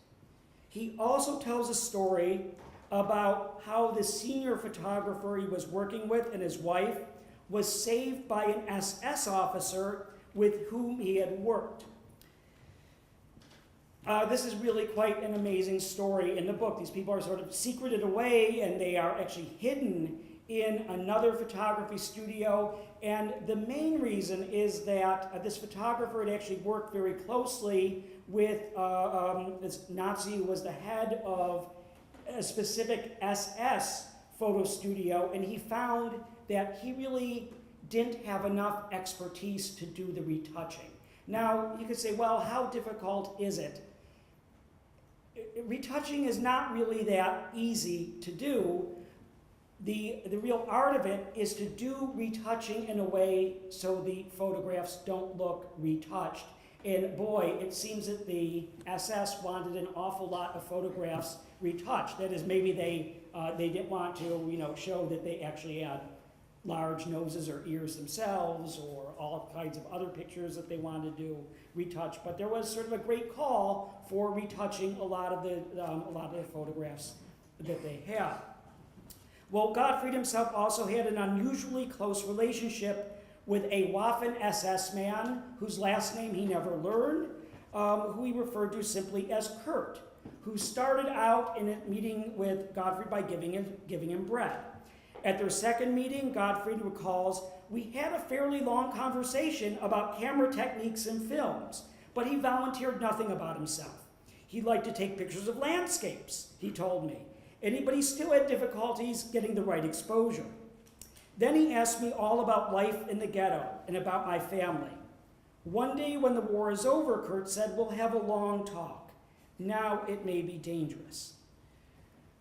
Speaker 3: He also tells a story about how the senior photographer he was working with and his wife was saved by an SS officer with whom he had worked. This is really quite an amazing story in the book. These people are sort of secreted away, and they are actually hidden in another photography studio. And the main reason is that this photographer had actually worked very closely with this Nazi who was the head of a specific SS photo studio, and he found that he really didn't have enough expertise to do the retouching. Now, you could say, well, how difficult is it? Retouching is not really that easy to do. The real art of it is to do retouching in a way so the photographs don't look retouched. And boy, it seems that the SS wanted an awful lot of photographs retouched. That is, maybe they didn't want to, show that they actually had large noses or ears themselves, or all kinds of other pictures that they wanted to do retouch. But there was sort of a great call for retouching a lot of the photographs that they had. Well, Gottfried himself also had an unusually close relationship with a Waffen-SS man whose last name he never learned, who he referred to simply as Kurt, who started out in a meeting with Gottfried by giving him bread. At their second meeting, Gottfried recalls, "We had a fairly long conversation about camera techniques and films, but he volunteered nothing about himself. He liked to take pictures of landscapes," he told me, but he still had difficulties getting the right exposure. Then he asked me all about life in the ghetto and about my family. "One day when the war is over," Kurt said, "we'll have a long talk. Now it may be dangerous."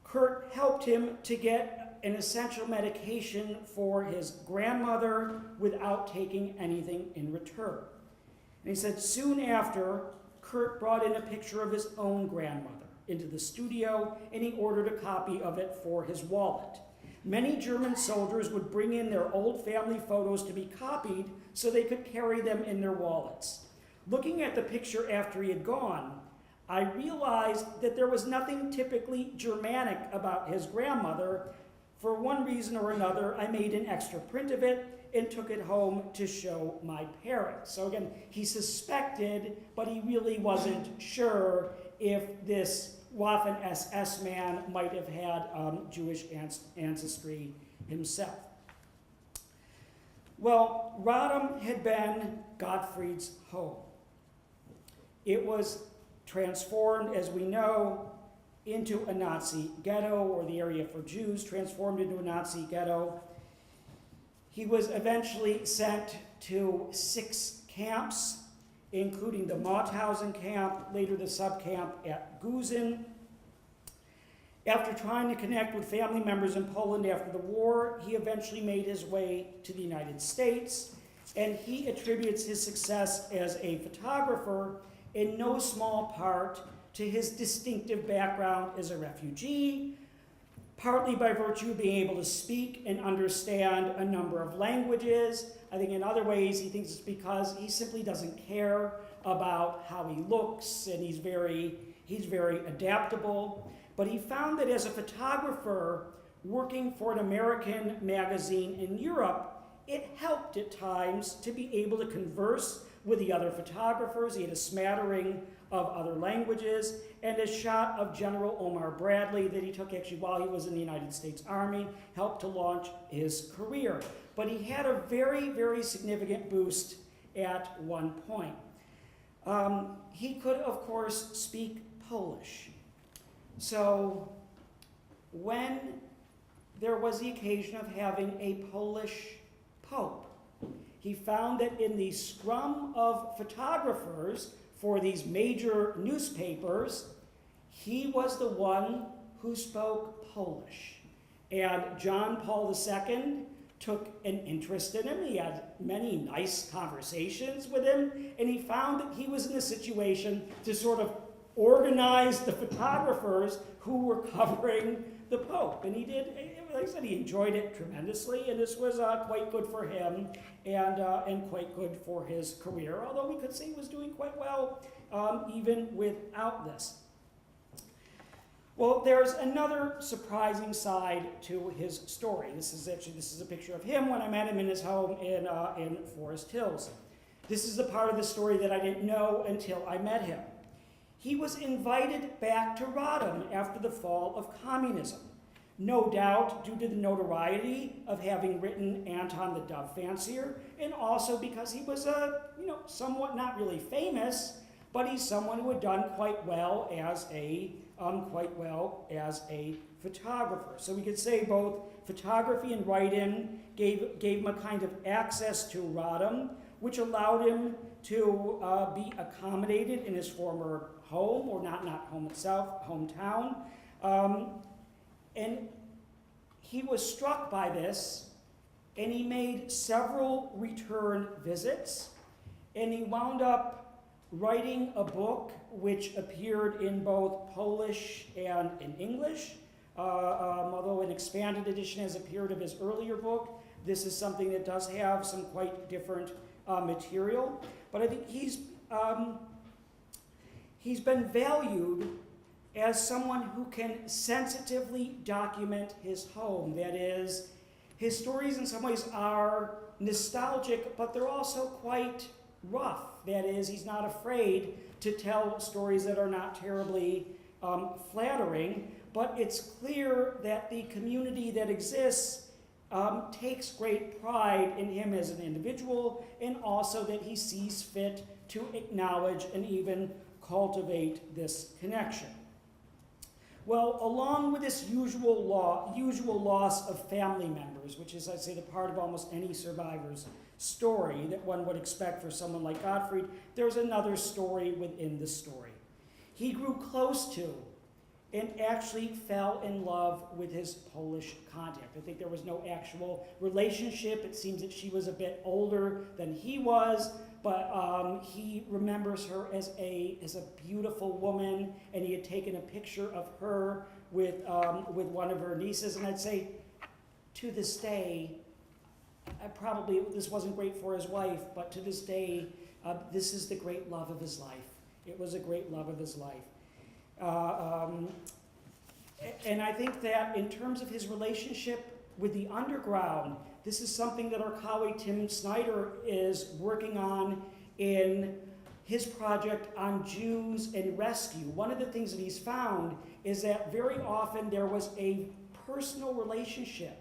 Speaker 3: Kurt helped him to get an essential medication for his grandmother without taking anything in return. And he said soon after, Kurt brought in a picture of his own grandmother into the studio, and he ordered a copy of it for his wallet. Many German soldiers would bring in their old family photos to be copied so they could carry them in their wallets. Looking at the picture after he had gone, I realized that there was nothing typically Germanic about his grandmother. For one reason or another, I made an extra print of it and took it home to show my parents. So again, he suspected, but he really wasn't sure if this Waffen-SS man might have had Jewish ancestry himself. Well, Rodham had been Gottfried's home. It was transformed, as we know, into a Nazi ghetto, or the area for Jews transformed into a Nazi ghetto. He was eventually sent to 6 camps, including the Mauthausen camp, later the subcamp at Gusen. After trying to connect with family members in Poland after the war, he eventually made his way to the United States, and he attributes his success as a photographer in no small part to his distinctive background as a refugee, partly by virtue of being able to speak and understand a number of languages. I think in other ways he thinks it's because he simply doesn't care about how he looks, and he's very adaptable. But he found that as a photographer working for an American magazine in Europe, it helped at times to be able to converse with the other photographers. He had a smattering of other languages, and a shot of General Omar Bradley that he took actually while he was in the United States Army, helped to launch his career. But he had a very, very significant boost at one point. He could, of course, speak Polish. So when there was the occasion of having a Polish pope, he found that in the scrum of photographers for these major newspapers, he was the one who spoke Polish. And John Paul II took an interest in him. He had many nice conversations with him, and he found that he was in a situation to sort of organize the photographers who were covering the Pope. And he did, like I said, he enjoyed it tremendously, and this was quite good for him and quite good for his career, although we could say he was doing quite well even without this. Well, there's another surprising side to his story. This is a picture of him when I met him in his home in Forest Hills. This is the part of the story that I didn't know until I met him. He was invited back to Rodham after the fall of communism, no doubt due to the notoriety of having written Anton the Dove Fancier, and also because he was somewhat not really famous, but he's someone who had done quite well as a photographer. So we could say both photography and writing gave him a kind of access to Rodham, which allowed him to be accommodated in his former home, or not home itself, hometown. And he was struck by this, and he made several return visits, and he wound up writing a book which appeared in both Polish and in English, although an expanded edition has appeared of his earlier book. This is something that does have some quite different material, but I think he's been valued as someone who can sensitively document his home. That is, his stories in some ways are nostalgic, but they're also quite rough. That is, he's not afraid to tell stories that are not terribly flattering, but it's clear that the community that exists takes great pride in him as an individual, and also that he sees fit to acknowledge and even cultivate this connection. Well, along with this usual loss of family members, which is, I'd say, the part of almost any survivor's story that one would expect for someone like Gottfried, there's another story within the story. He grew close to and actually fell in love with his Polish contact. I think there was no actual relationship. It seems that she was a bit older than he was, but he remembers her as a beautiful woman, and he had taken a picture of her with one of her nieces. And I'd say, to this day, this wasn't great for his wife, but to this day, this is the great love of his life. It was a great love of his life. And I think that in terms of his relationship with the underground, this is something that our colleague Tim Snyder is working on in his project on Jews and rescue. One of the things that he's found is that very often there was a personal relationship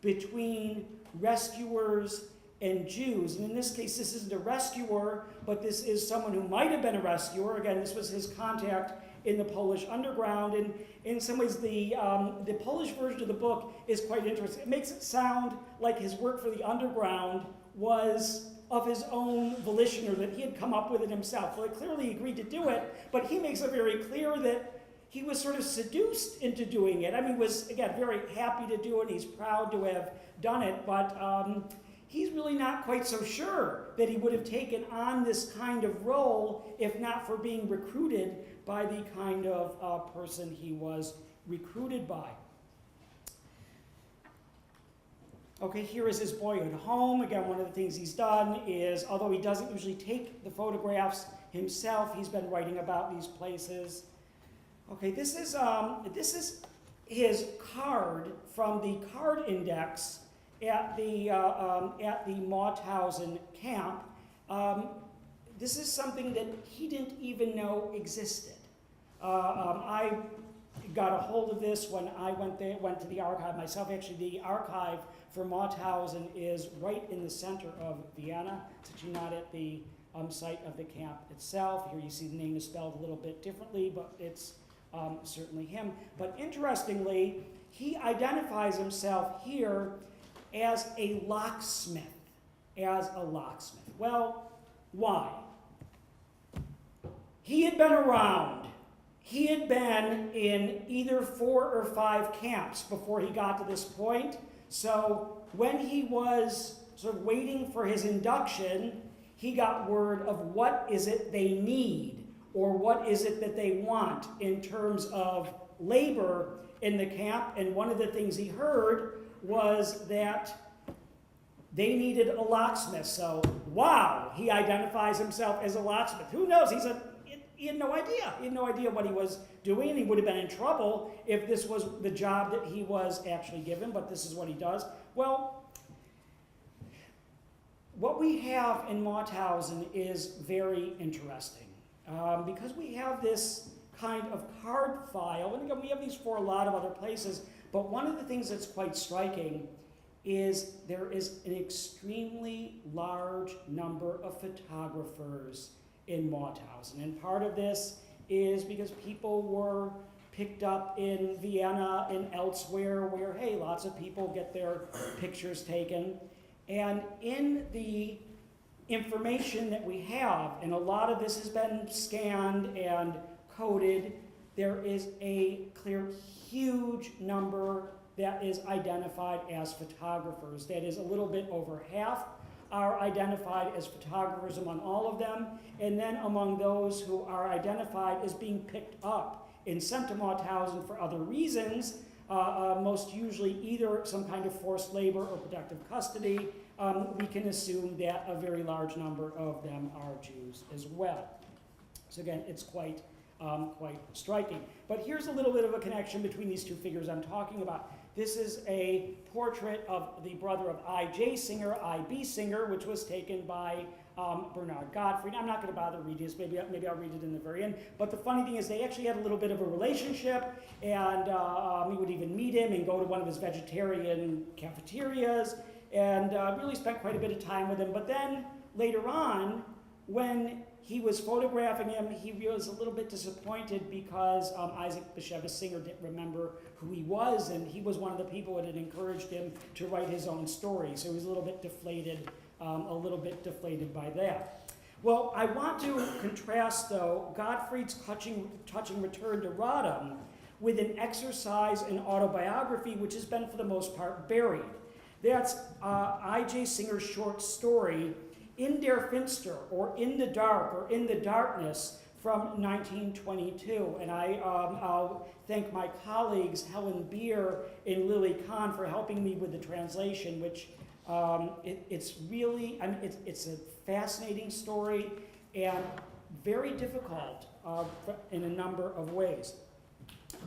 Speaker 3: between rescuers and Jews. And in this case, this isn't a rescuer, but this is someone who might have been a rescuer. Again, this was his contact in the Polish underground. And in some ways, the Polish version of the book is quite interesting. It makes it sound like his work for the underground was of his own volition, or that he had come up with it himself. Well, clearly he agreed to do it, but he makes it very clear that he was sort of seduced into doing it. I mean, he was, again, very happy to do it. He's proud to have done it, but he's really not quite so sure that he would have taken on this kind of role if not for being recruited by the kind of person he was recruited by. Okay, here is his boyhood home. Again, one of the things he's done is, although he doesn't usually take the photographs himself, he's been writing about these places. Okay, this is his card from the card index at the Mauthausen camp. this is something that he didn't even know existed. I got a hold of this when I went to the archive myself. Actually, the archive for Mauthausen is right in the center of Vienna. It's actually not at the site of the camp itself. Here you see the name is spelled a little bit differently, but it's certainly him. But interestingly, he identifies himself here as a locksmith. Well, why? He had been around. He had been in either 4 or 5 camps before he got to this point. So when he was sort of waiting for his induction, he got word of what is it they need or what is it that they want in terms of labor in the camp. And one of the things he heard was that they needed a locksmith. So, wow, he identifies himself as a locksmith. Who knows? He had no idea. He had no idea what he was doing, and he would have been in trouble if this was the job that he was actually given, but this is what he does. Well, what we have in Mauthausen is very interesting because we have this kind of card file, and again, we have these for a lot of other places, but one of the things that's quite striking is there is an extremely large number of photographers in Mauthausen. And part of this is because people were picked up in Vienna and elsewhere where, hey, lots of people get their pictures taken. And in the information that we have, and a lot of this has been scanned and coded, there is a clear, huge number that is identified as photographers. That is a little bit over half are identified as photographers among all of them, and then among those who are identified as being picked up and sent to Mauthausen for other reasons, most usually either some kind of forced labor or protective custody, we can assume that a very large number of them are Jews as well. So again, it's quite striking. But here's a little bit of a connection between these two figures I'm talking about. This is a portrait of the brother of I.J. Singer, I.B. Singer, which was taken by Bernard Gottfried. I'm not going to bother reading this. Maybe I'll read it in the very end. But the funny thing is they actually had a little bit of a relationship, and he would even meet him and go to one of his vegetarian cafeterias, and really spent quite a bit of time with him. But then later on, when he was photographing him, he was a little bit disappointed because Isaac Bashevis Singer didn't remember who he was, and he was one of the people that had encouraged him to write his own story. So he was a little bit deflated by that. Well, I want to contrast, though, Gottfried's touching return to Rodham with an exercise in autobiography, which has been, for the most part, buried. That's I.J. Singer's short story, In der Finster, or In the Dark, or In the Darkness, from 1922. And I'll thank my colleagues Helen Beer and Lily Kahn for helping me with the translation, which it's really, it's a fascinating story and very difficult in a number of ways.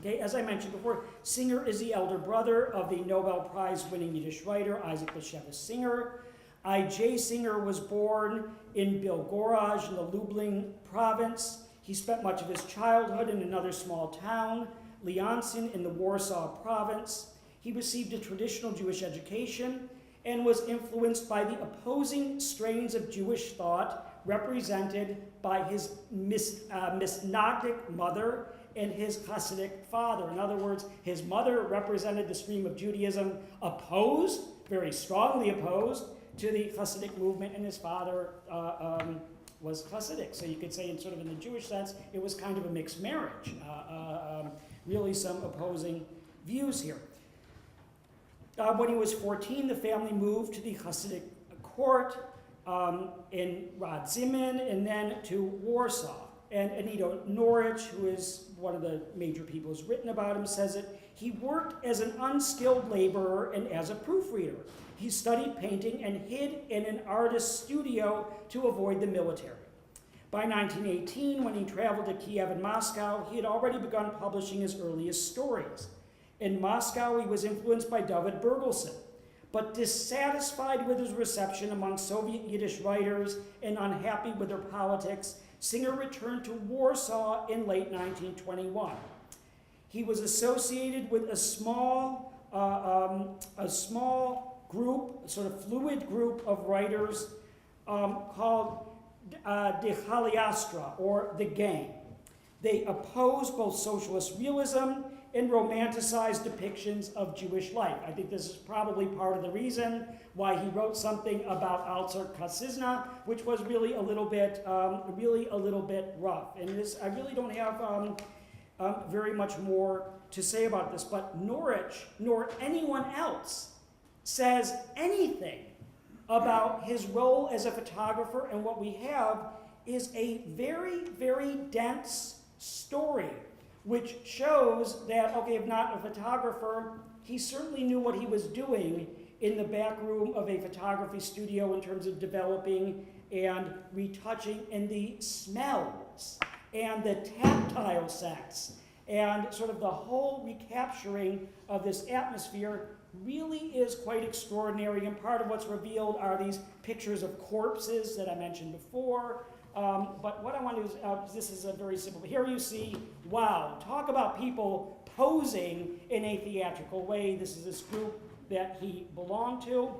Speaker 3: Okay, as I mentioned before, Singer is the elder brother of the Nobel Prize-winning Yiddish writer Isaac Bashevis Singer. I.J. Singer was born in Bilgoraj in the Lublin province. He spent much of his childhood in another small town, Liancin in the Warsaw province. He received a traditional Jewish education and was influenced by the opposing strains of Jewish thought represented by his Misnagdic mother and his Hasidic father. In other words, his mother represented the stream of Judaism opposed, very strongly opposed, to the Hasidic movement, and his father was Hasidic. So you could say, in the Jewish sense, it was kind of a mixed marriage. Really some opposing views here. When he was 14, the family moved to the Hasidic court in Radzimin and then to Warsaw. And Anito Norwich, who is one of the major people who's written about him, says that he worked as an unskilled laborer and as a proofreader. He studied painting and hid in an artist's studio to avoid the military. By 1918, when he traveled to Kiev and Moscow, he had already begun publishing his earliest stories. In Moscow, he was influenced by David Bergelson. but dissatisfied with his reception among Soviet Yiddish writers and unhappy with their politics, Singer returned to Warsaw in late 1921. He was associated with a small group, sort of fluid group of writers called the Haliastra, or the Gang. They opposed both socialist realism and romanticized depictions of Jewish life. I think this is probably part of the reason why he wrote something about Alzer Kassizna, which was really a little bit rough. And this, I really don't have very much more to say about this. But Norwich, nor anyone else, says anything about his role as a photographer, and what we have is a very, very dense story, which shows that, okay, if not a photographer, he certainly knew what he was doing in the back room of a photography studio in terms of developing and retouching, and the smells and the tactile sense and sort of the whole recapturing of this atmosphere really is quite extraordinary. And part of what's revealed are these pictures of corpses that I mentioned before. But what I want to do is, this is a very simple, here you see, wow, talk about people posing in a theatrical way. This is this group that he belonged to.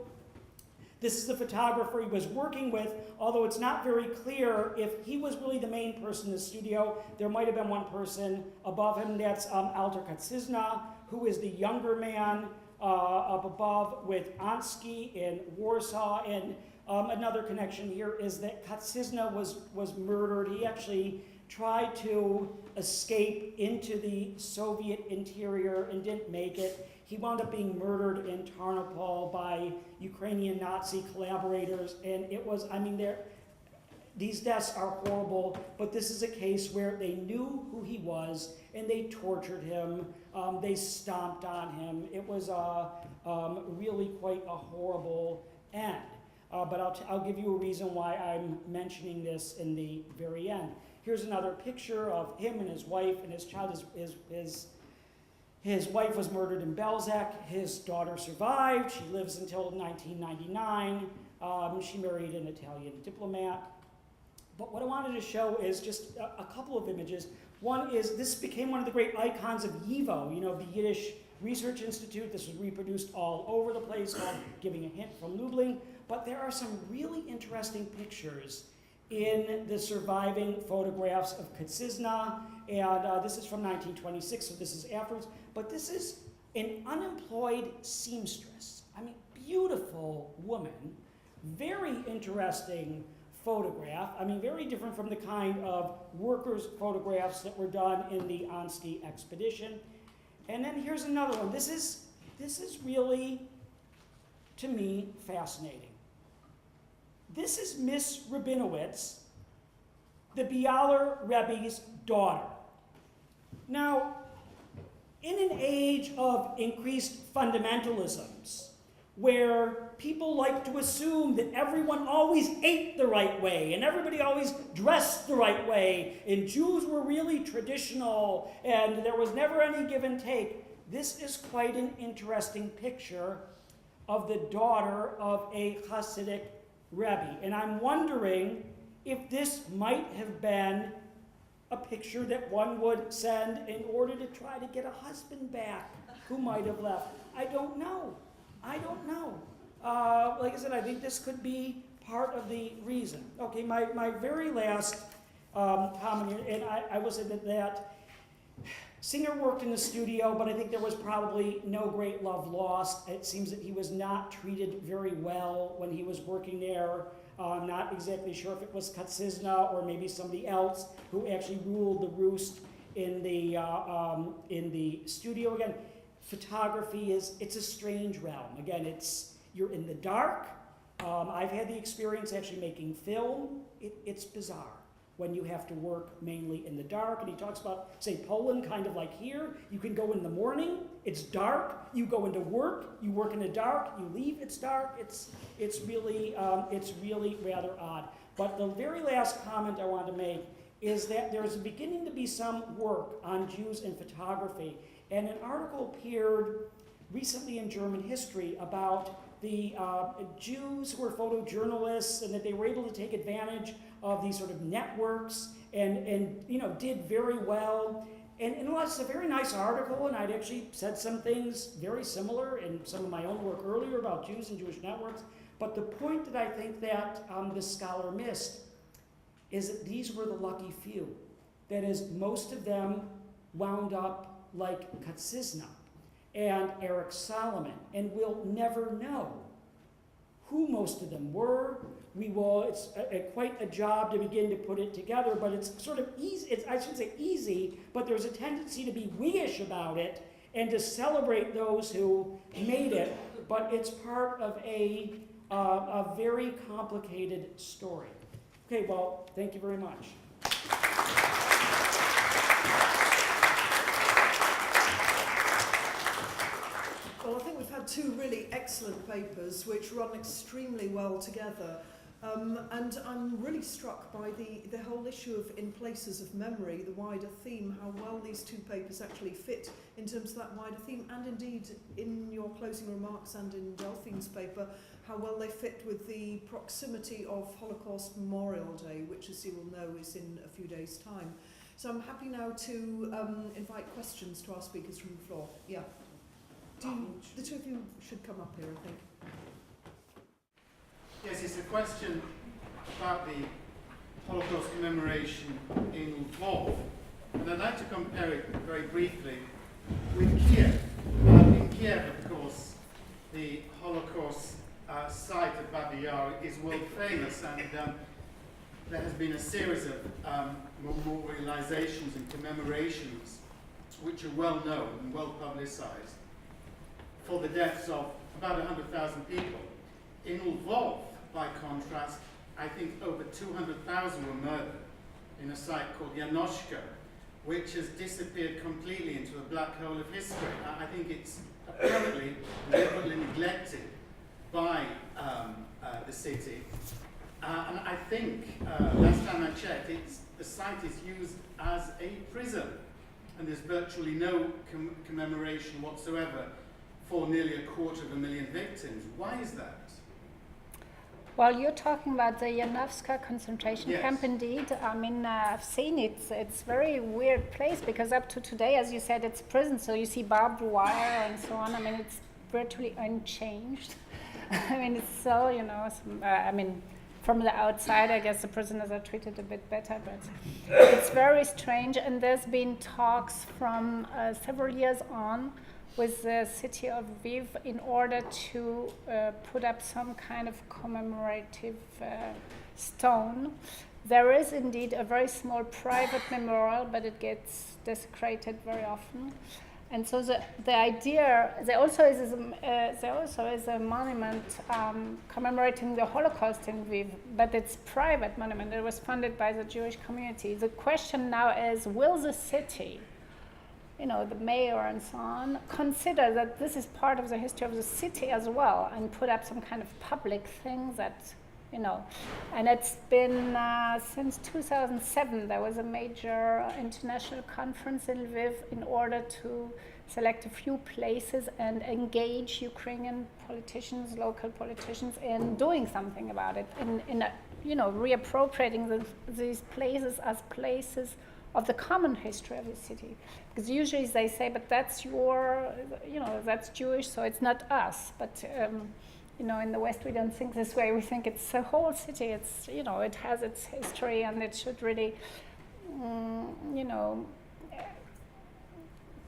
Speaker 3: This is the photographer he was working with, although it's not very clear if he was really the main person in the studio. There might have been one person above him. That's Alzer Kassizna, who is the younger man up above with Ansky in Warsaw. And another connection here is that Kassizna was murdered. He actually tried to escape into the Soviet interior and didn't make it. He wound up being murdered in Tarnopol by Ukrainian Nazi collaborators, and it was, I mean, these deaths are horrible, but this is a case where they knew who he was, and they tortured him, they stomped on him. It was really quite a horrible end. But I'll give you a reason why I'm mentioning this in the very end. Here's another picture of him and his wife and his child. His wife was murdered in Belzec. His daughter survived. She lives until 1999. She married an Italian diplomat. But what I wanted to show is just a couple of images. One is, this became one of the great icons of YIVO, the Yiddish Research Institute. This was reproduced all over the place, giving a hint from Lublin. But there are some really interesting pictures in the surviving photographs of Kassizna, and this is from 1926, so this is afterwards. But this is an unemployed seamstress. I mean, beautiful woman, very interesting photograph. I mean, very different from the kind of workers' photographs that were done in the Ansky expedition. And then here's another one. This is really, to me, fascinating. This is Miss Rabinowitz, the Bialer Rebbe's daughter. Now, in an age of increased fundamentalisms, where people like to assume that everyone always ate the right way, and everybody always dressed the right way, and Jews were really traditional, and there was never any give and take, this is quite an interesting picture of the daughter of a Hasidic Rebbe. And I'm wondering if this might have been a picture that one would send in order to try to get a husband back who might have left. I don't know. Like I said, I think this could be part of the reason. Okay, my very last comment here, and I will say that Singer worked in the studio, but I think there was probably no great love lost. It seems that he was not treated very well when he was working there. I'm not exactly sure if it was Kassizna or maybe somebody else who actually ruled the roost in the studio. Again, photography it's a strange realm. Again, you're in the dark. I've had the experience actually making film. It's bizarre when you have to work mainly in the dark. And he talks about, say, Poland, kind of like here. You can go in the morning, it's dark. You go into work, you work in the dark. You leave, it's dark. It's really rather odd. But the very last comment I want to make is that there's beginning to be some work on Jews in photography. And an article appeared recently in German history about the Jews were photojournalists and that they were able to take advantage of these sort of networks and did very well. And it's a very nice article, and I'd actually said some things very similar in some of my own work earlier about Jews and Jewish networks. But the point that I think that this scholar missed is that these were the lucky few. That is, most of them wound up like Katzizna and Eric Solomon, and we'll never know who most of them were. It's quite a job to begin to put it together, but it's sort of easy. I shouldn't say easy, but there's a tendency to be wiggish about it and to celebrate those who made it, but it's part of a very complicated story. Okay, well, thank you very much.
Speaker 1: Well, I think we've had two really excellent papers which run extremely well together. And I'm really struck by the whole issue of in places of memory, the wider theme, how well these two papers actually fit in terms of that wider theme, and indeed in your closing remarks and in Delphine's paper, how well they fit with the proximity of Holocaust Memorial Day, which, as you will know, is in a few days' time. So I'm happy now to invite questions to our speakers from the floor. Yeah. The two of you should come up here, I think.
Speaker 4: Yes, it's a question about the Holocaust commemoration in Lvov. And I'd like to compare it very briefly with Kiev. In Kiev, of course, the Holocaust site of Babi Yar is world famous, and there has been a series of memorializations and commemorations which are well known and well publicized for the deaths of about 100,000 people. In Lvov, by contrast, I think over 200,000 were murdered in a site called Yanoshka, which has disappeared completely into a black hole of history. I think it's apparently deliberately neglected by the city. And I think, last time I checked, the site is used as a prison, and there's virtually no commemoration whatsoever for nearly 250,000 victims. Why is that?
Speaker 2: Well, you're talking about the Janowska concentration
Speaker 4: Yes.
Speaker 2: camp, indeed. I mean, I've seen it. It's a very weird place because up to today, as you said, it's prison. So you see barbed wire and so on. I mean, it's virtually unchanged. I mean, it's so, I mean, from the outside, I guess the prisoners are treated a bit better, but it's very strange. And there's been talks from several years on with the city of Lviv in order to put up some kind of commemorative stone. There is indeed a very small private memorial, but it gets desecrated very often. And so the idea, there also is a monument commemorating the Holocaust in Lviv, but it's a private monument. It was funded by the Jewish community. The question now is, will the city, the mayor and so on, consider that this is part of the history of the city as well and put up some kind of public thing that, and it's been since 2007, there was a major international conference in Lviv in order to select a few places and engage Ukrainian politicians, local politicians, in doing something about it, in reappropriating these places as places of the common history of the city. Because usually they say, but that's that's Jewish, so it's not us. But, in the West we don't think this way. We think it's the whole city. It's, it has its history and it should really,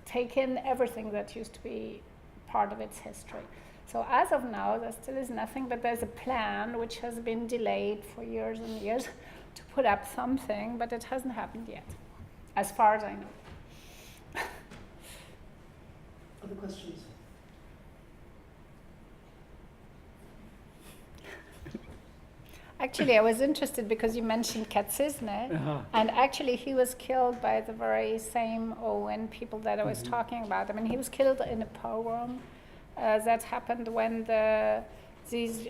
Speaker 2: take in everything that used to be part of its history. So as of now, there still is nothing, but there's a plan which has been delayed for years and years to put up something, but it hasn't happened yet, as far as I know.
Speaker 1: Other questions?
Speaker 2: Actually, I was interested because you mentioned Katzizne, and actually he was killed by the very same Owen people that I was talking about. I mean, he was killed in a pogrom that happened when these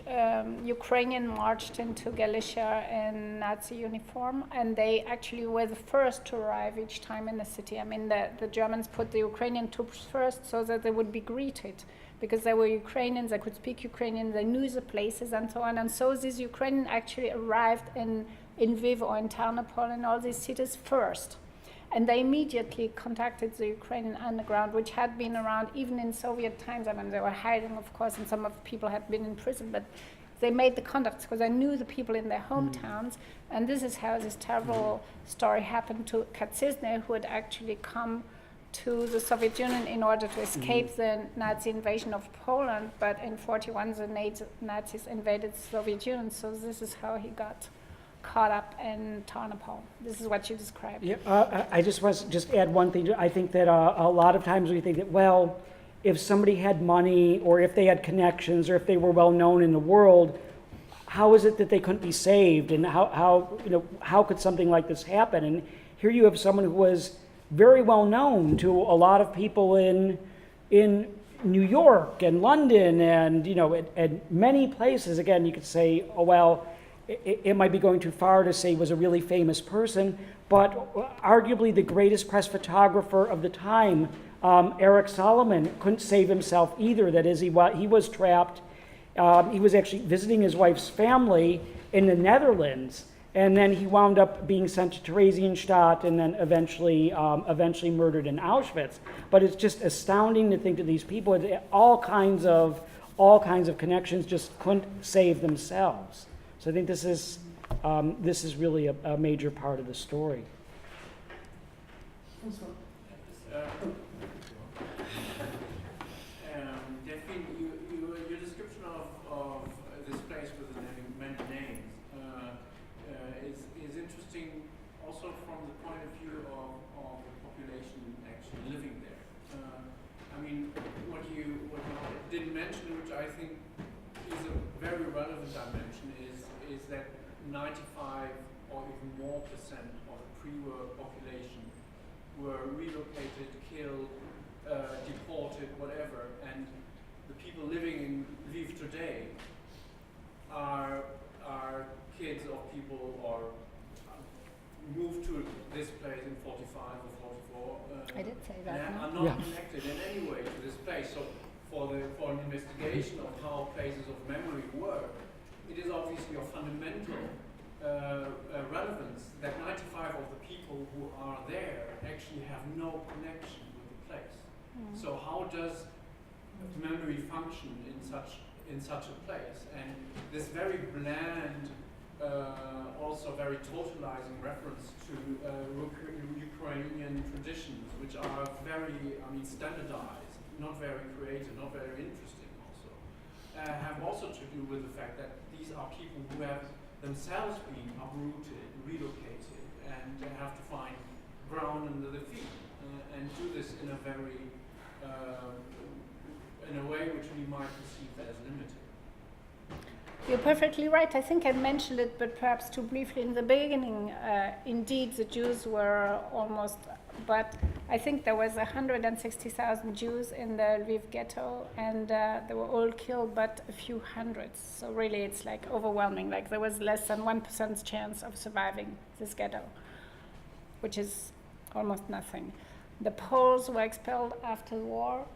Speaker 2: Ukrainians marched into Galicia in Nazi uniform, and they actually were the first to arrive each time in the city. I mean, the Germans put the Ukrainian troops first so that they would be greeted because they were Ukrainians, they could speak Ukrainian, they knew the places and so on. And so these Ukrainians actually arrived in Lviv or in Tarnopol and all these cities first. And they immediately contacted the Ukrainian underground, which had been around even in Soviet times. I mean, they were hiding, of course, and some of the people had been in prison, but they made the contacts because they knew the people in their hometowns. And this is how this terrible story happened to Kaczyzny, who had actually come to the Soviet Union in order to escape the Nazi invasion of Poland. But in 1941, the Nazis invaded the Soviet Union, so this is how he got caught up in Tarnopol. This is what you described.
Speaker 3: Yeah, I just want to just add one thing. I think that a lot of times we think that, well, if somebody had money or if they had connections or if they were well known in the world, how is it that they couldn't be saved? And how could something like this happen? And here you have someone who was very well known to a lot of people in New York and London and at many places. Again, you could say, oh well, it might be going too far to say was a really famous person, but arguably the greatest press photographer of the time, Eric Solomon, couldn't save himself either. That is, he was trapped. He was actually visiting his wife's family in the Netherlands, and then he wound up being sent to Theresienstadt and then eventually murdered in Auschwitz. But it's just astounding to think that these people had all kinds of connections, just couldn't save themselves. So I think this is really a major part of the story.
Speaker 5: Delphine, your description of this place with many names is interesting also from the point of view of the population actually living there. I mean, what you didn't mention, which I think is a very relevant dimension, is that 95 or even more % of the pre-war population were relocated, killed, deported, whatever, and the people living in Lviv today are kids of people or moved to this place in 45 or 44.
Speaker 2: I did say that.
Speaker 5: And
Speaker 2: No?
Speaker 5: are not connected in any way to this place. So for an investigation of how places of memory work, it is obviously of fundamental relevance that 95 of the people who are there actually have no connection with the place. So how does memory function in such a place? And this very bland, also very totalizing reference to Ukrainian traditions, which are very, standardized, not very creative, not very interesting also, have also to do with the fact that these are people who have themselves been uprooted, relocated, and have to find ground under the feet, and do this in a very, in a way which we might perceive as limited.
Speaker 2: You're perfectly right. I think I mentioned it, but perhaps too briefly in the beginning. Indeed, the Jews were almost, but I think there was 160,000 Jews in the Lviv ghetto, and they were all killed, but a few hundreds. So really, it's like overwhelming. Like there was less than 1% chance of surviving this ghetto, which is almost nothing. The Poles were expelled after the war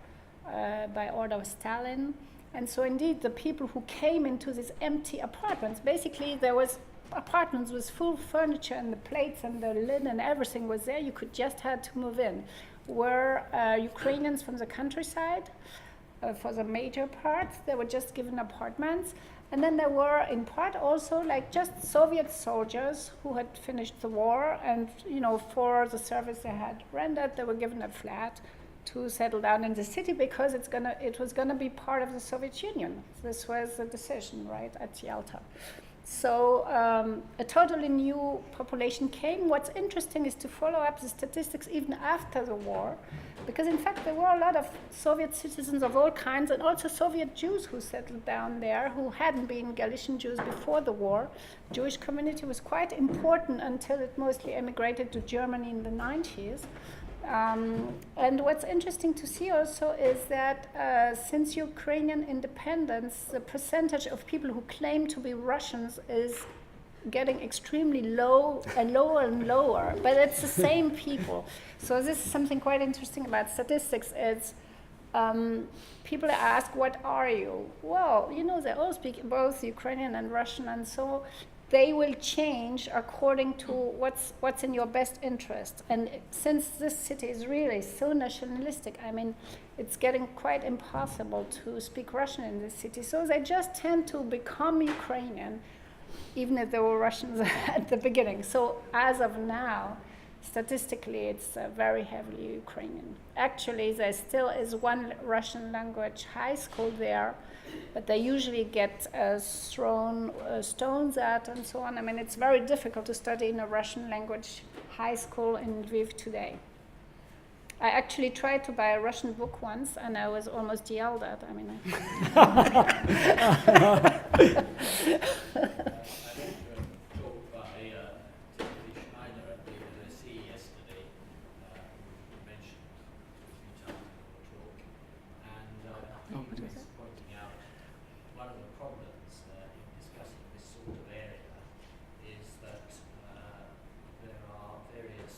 Speaker 2: by order of Stalin. And so indeed, the people who came into these empty apartments, basically there was apartments with full furniture and the plates and the linen and everything was there. You just had to move in. Were Ukrainians from the countryside for the major parts. They were just given apartments. And then there were in part also like just Soviet soldiers who had finished the war and, for the service they had rendered, they were given a flat to settle down in the city because it was gonna be part of the Soviet Union. This was the decision, right, at Yalta. So a totally new population came. What's interesting is to follow up the statistics even after the war, because in fact there were a lot of Soviet citizens of all kinds and also Soviet Jews who settled down there who hadn't been Galician Jews before the war. Jewish community was quite important until it mostly emigrated to Germany in the 90s. And what's interesting to see also is that since Ukrainian independence, the percentage of people who claim to be Russians is getting extremely low and lower and lower, but it's the same people. So this is something quite interesting about statistics. It's people ask, what are you? Well, you know, they all speak both Ukrainian and Russian, and so they will change according to what's in your best interest. And since this city is really so nationalistic, I mean, it's getting quite impossible to speak Russian in this city. So they just tend to become Ukrainian, even if they were Russians at the beginning. So as of now, statistically, it's very heavily Ukrainian. Actually, there still is one Russian language high school there, but they usually get thrown stones at and so on. I mean, it's very difficult to study in a Russian language high school in Lviv today. I actually tried to buy a Russian book once, and I was almost yelled at. I mean,
Speaker 6: pointing out one of the problems in discussing this sort of area is that there are various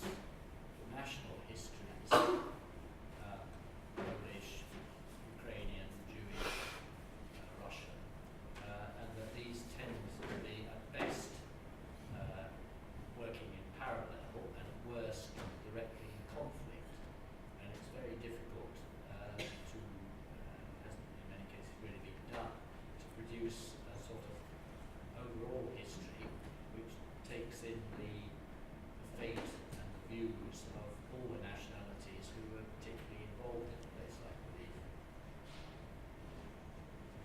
Speaker 6: national histories, Polish, Ukrainian, Jewish, Russian, and that these tend to be at best working in parallel and at worst directly in conflict, and it's very difficult to produce a sort of overall history which takes in the fate and the views of all the nationalities who were particularly involved in a place like Lviv.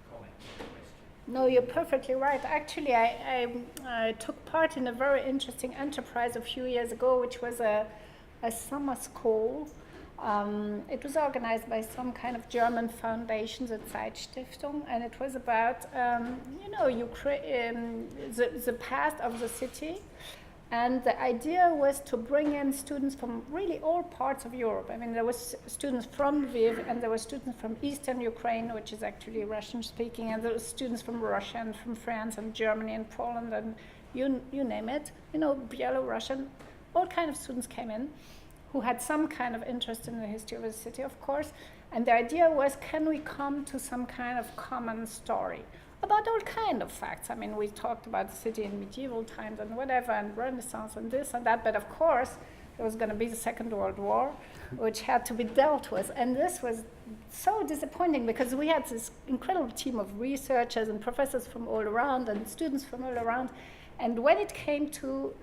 Speaker 6: Comment on the question?
Speaker 2: no, you're perfectly right. Actually, I took part in a very interesting enterprise a few years ago, which was a summer school. It was organized by some kind of German foundation, the Zeitstiftung, and it was about, the past of the city. And the idea was to bring in students from really all parts of Europe. I mean, there was students from Lviv, and there were students from Eastern Ukraine, which is actually Russian-speaking, and there were students from Russia and from France and Germany and Poland and you name it, Belarusian, all kind of students came in, who had some kind of interest in the history of the city, of course. And the idea was, can we come to some kind of common story about all kind of facts? I mean, we talked about the city in medieval times and whatever, and Renaissance and this and that, but of course, there was going to be the Second World War, which had to be dealt with. And this was so disappointing because we had this incredible team of researchers and professors from all around and students from all around. And when it came to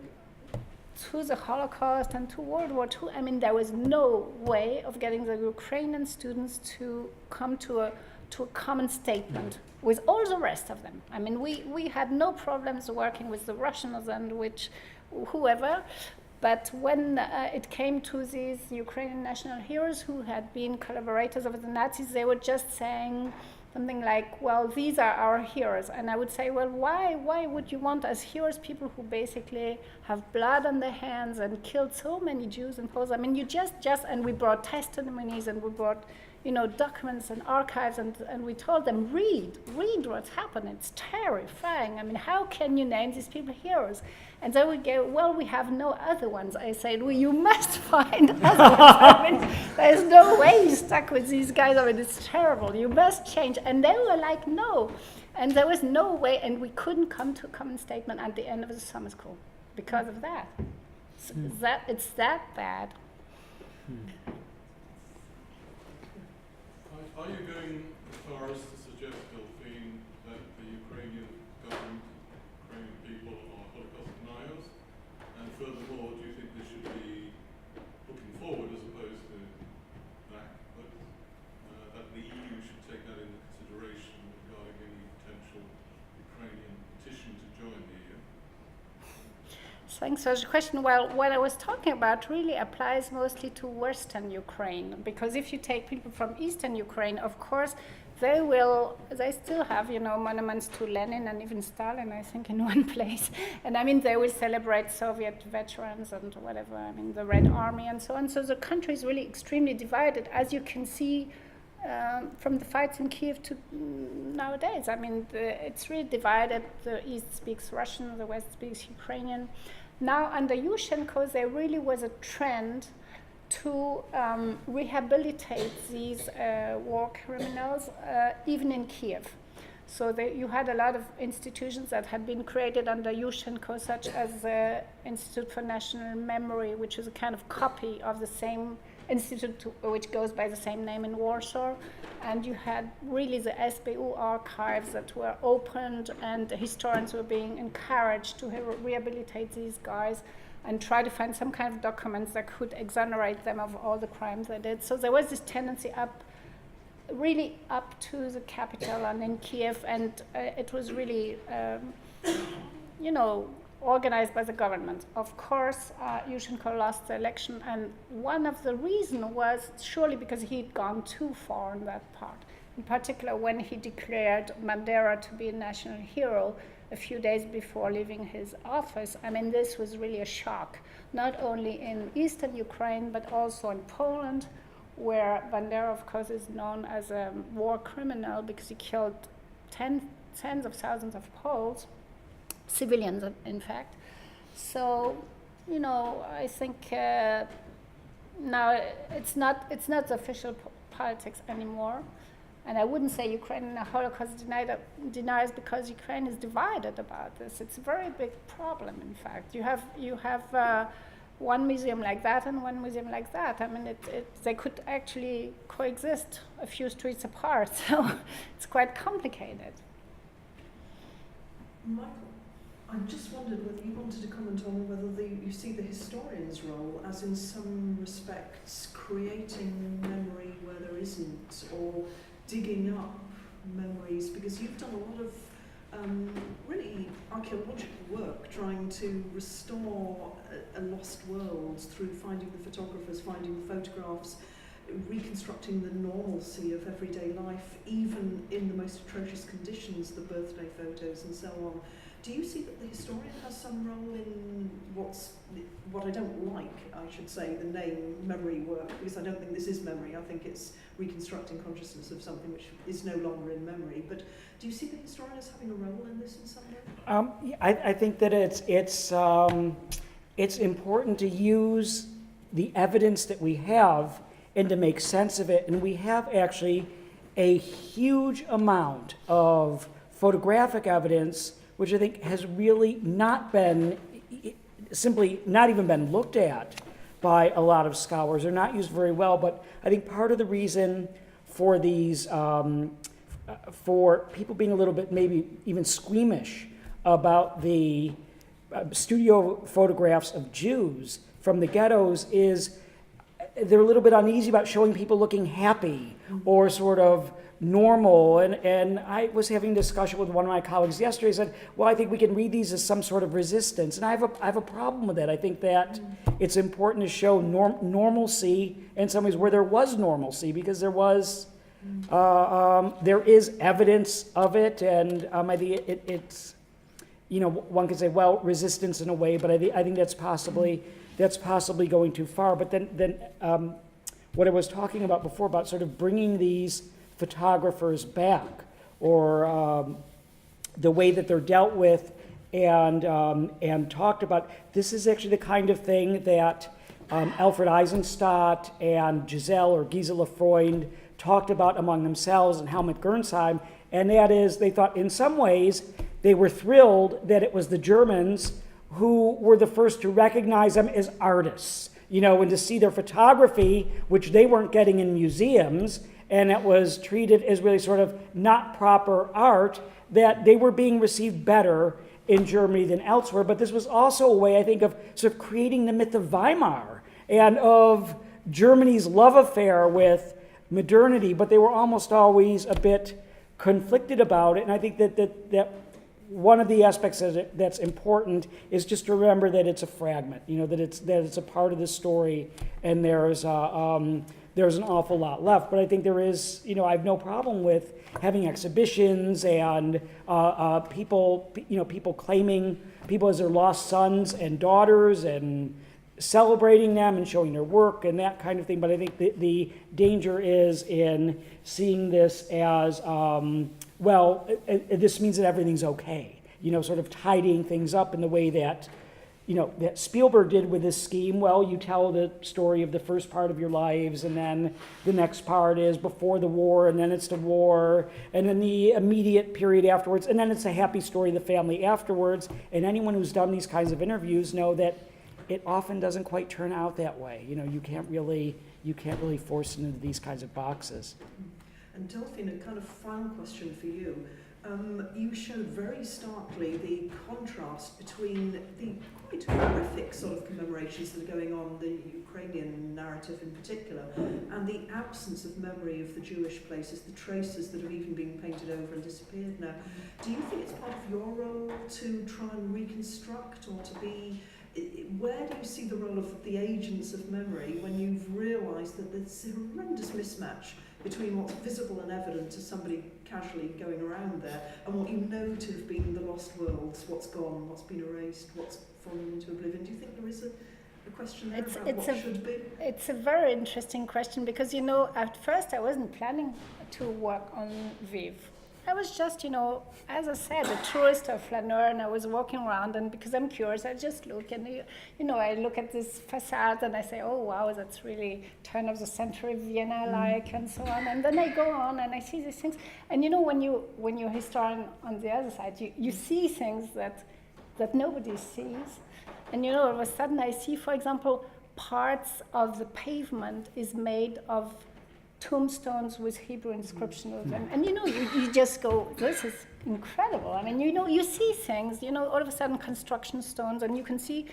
Speaker 2: the Holocaust and to World War II, I mean, there was no way of getting the Ukrainian students to come to a common statement with all the rest of them. I mean, we had no problems working with the Russians and whoever, but when it came to these Ukrainian national heroes who had been collaborators of the Nazis, they were just saying something like, well, these are our heroes. And I would say, well, why would you want as heroes people who basically have blood on their hands and killed so many Jews and Poles? I mean, you just, and we brought testimonies and we brought, documents and archives, and we told them, read what's happened. It's terrifying. I mean, how can you name these people heroes? And then we go, well, we have no other ones. I said, well, you must find other ones. I mean, there's no way you're stuck with these guys. I mean, it's terrible. You must change. And they were like, no. And there was no way, and we couldn't come to a common statement at the end of the summer school because of that. So it's that bad.
Speaker 7: Are you going as far as to suggest, Delphine, that the Ukrainian government, Ukrainian people are Holocaust deniers? And furthermore, do you think this should be looking forward as opposed to back, but that the EU should take that into consideration regarding any potential Ukrainian petition to join the EU?
Speaker 2: Thanks for the question. Well, what I was talking about really applies mostly to Western Ukraine, because if you take people from Eastern Ukraine, of course, they still have, monuments to Lenin and even Stalin, I think, in one place. And I mean, they will celebrate Soviet veterans and whatever, I mean, the Red Army and so on. So the country is really extremely divided, as you can see from the fights in Kiev to nowadays. I mean, it's really divided. The East speaks Russian, the West speaks Ukrainian. Now, under Yushchenko, there really was a trend to rehabilitate these war criminals, even in Kiev. So you had a lot of institutions that had been created under Yushchenko, such as the Institut for National Memory, which is a kind of copy of the same institute which goes by the same name in Warsaw. And you had really the SBU archives that were opened, and the historians were being encouraged to rehabilitate these guys and try to find some kind of documents that could exonerate them of all the crimes they did. So there was this tendency really up to the capital and in Kiev, and it was really, organized by the government. Of course, Yushchenko lost the election, and one of the reasons was surely because he'd gone too far in that part. In particular, when he declared Bandera to be a national hero a few days before leaving his office, I mean, this was really a shock, not only in eastern Ukraine, but also in Poland, where Bandera, of course, is known as a war criminal because he killed tens of thousands of Poles, civilians, in fact. So, I think now it's not the official politics anymore. And I wouldn't say Ukraine a Holocaust deniers because Ukraine is divided about this. It's a very big problem, in fact. You have one museum like that and one museum like that. I mean, they could actually coexist a few streets apart, so it's quite complicated.
Speaker 1: Michael, I just wondered whether you wanted to comment on whether you see the historian's role as, in some respects, creating memory where there isn't, or digging up memories, because you've done a lot of really archaeological work trying to restore a lost world through finding the photographers, finding the photographs, reconstructing the normalcy of everyday life, even in the most atrocious conditions, the birthday photos and so on. Do you see that the historian has some role in what I don't like, I should say, the name memory work, because I don't think this is memory. I think it's reconstructing consciousness of something which is no longer in memory. But do you see the historian as having a role in this in some way?
Speaker 3: I think that it's important to use the evidence that we have and to make sense of it. And we have actually a huge amount of photographic evidence which I think has really not even been looked at by a lot of scholars, or not used very well. But I think part of the reason for these, for people being a little bit maybe even squeamish about the studio photographs of Jews from the ghettos is they're a little bit uneasy about showing people looking happy or sort of normal, and I was having a discussion with one of my colleagues yesterday. Said, well, I think we can read these as some sort of resistance, and I have a problem with that. I think that it's important to show normalcy in some ways where there was normalcy, because there is evidence of it, and I think it's one could say, well, resistance in a way, but I think that's possibly going too far. But then what I was talking about before about sort of bringing these photographers back, or the way that they're dealt with and talked about. This is actually the kind of thing that Alfred Eisenstadt and Gisela Freund talked about among themselves, and Helmut Gernsheim, and that is they thought in some ways they were thrilled that it was the Germans who were the first to recognize them as artists, and to see their photography, which they weren't getting in museums, and it was treated as really sort of not proper art, that they were being received better in Germany than elsewhere. But this was also a way, I think, of sort of creating the myth of Weimar and of Germany's love affair with modernity, but they were almost always a bit conflicted about it. And I think that one of the aspects that's important is just to remember that it's a fragment, that it's a part of the story, and there's an awful lot left. But I think there is, I have no problem with having exhibitions and people claiming people as their lost sons and daughters and celebrating them and showing their work and that kind of thing. But I think the danger is in seeing this as, this means that everything's okay, sort of tidying things up in the way that that Spielberg did with this scheme. Well, you tell the story of the first part of your lives, and then the next part is before the war, and then it's the war, and then the immediate period afterwards, and then it's a happy story of the family afterwards. And anyone who's done these kinds of interviews know that it often doesn't quite turn out that way. You can't really force it into these kinds of boxes.
Speaker 1: And Delphine, a kind of final question for you. You showed very starkly the contrast between the quite horrific sort of commemorations that are going on, the Ukrainian narrative in particular, and the absence of memory of the Jewish places, the traces that have even been painted over and disappeared now. Do you think it's part of your role to try and reconstruct, or to be... Where do you see the role of the agents of memory when you've realised that there's a horrendous mismatch between what's visible and evident to somebody casually going around there and what you know to have been the lost worlds, what's gone, what's been erased, what's fallen into oblivion? Do you think there is a question there about what should be?
Speaker 2: It's a very interesting question because, at first I wasn't planning to work on Lviv. I was just, as I said, a tourist or flaneur, and I was walking around, and because I'm curious, I just look, and I look at this facade, and I say, oh wow, that's really turn of the century Vienna-like, and so on. And then I go on, and I see these things, and when you're a historian on the other side, you see things that nobody sees, and all of a sudden I see, for example, parts of the pavement is made of tombstones with Hebrew inscription of them. And you just go, this is incredible. I mean, you see things, all of a sudden construction stones, and you can see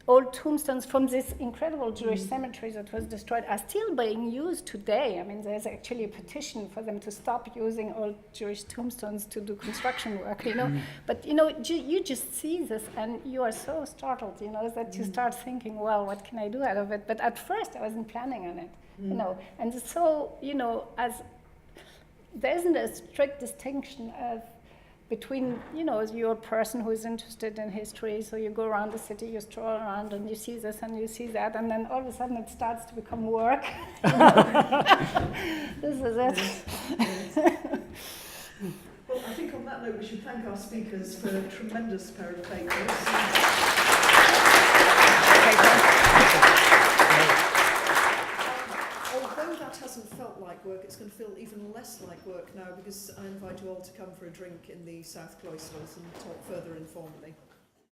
Speaker 2: old tombstones from this incredible Jewish cemetery that was destroyed are still being used today. I mean, there's actually a petition for them to stop using old Jewish tombstones to do construction work, But, you just see this and you are so startled, that you start thinking, well, what can I do out of it? But at first I wasn't planning on it. And so, as there isn't a strict distinction between, you're a person who is interested in history, so you go around the city, you stroll around, and you see this and you see that, and then all of a sudden it starts to become work. This is it.
Speaker 1: Well, I think on that note we should thank our speakers for a tremendous pair of papers. Although that hasn't felt like work, it's going to feel even less like work now, because I invite you all to come for a drink in the South Cloisters and talk further informally.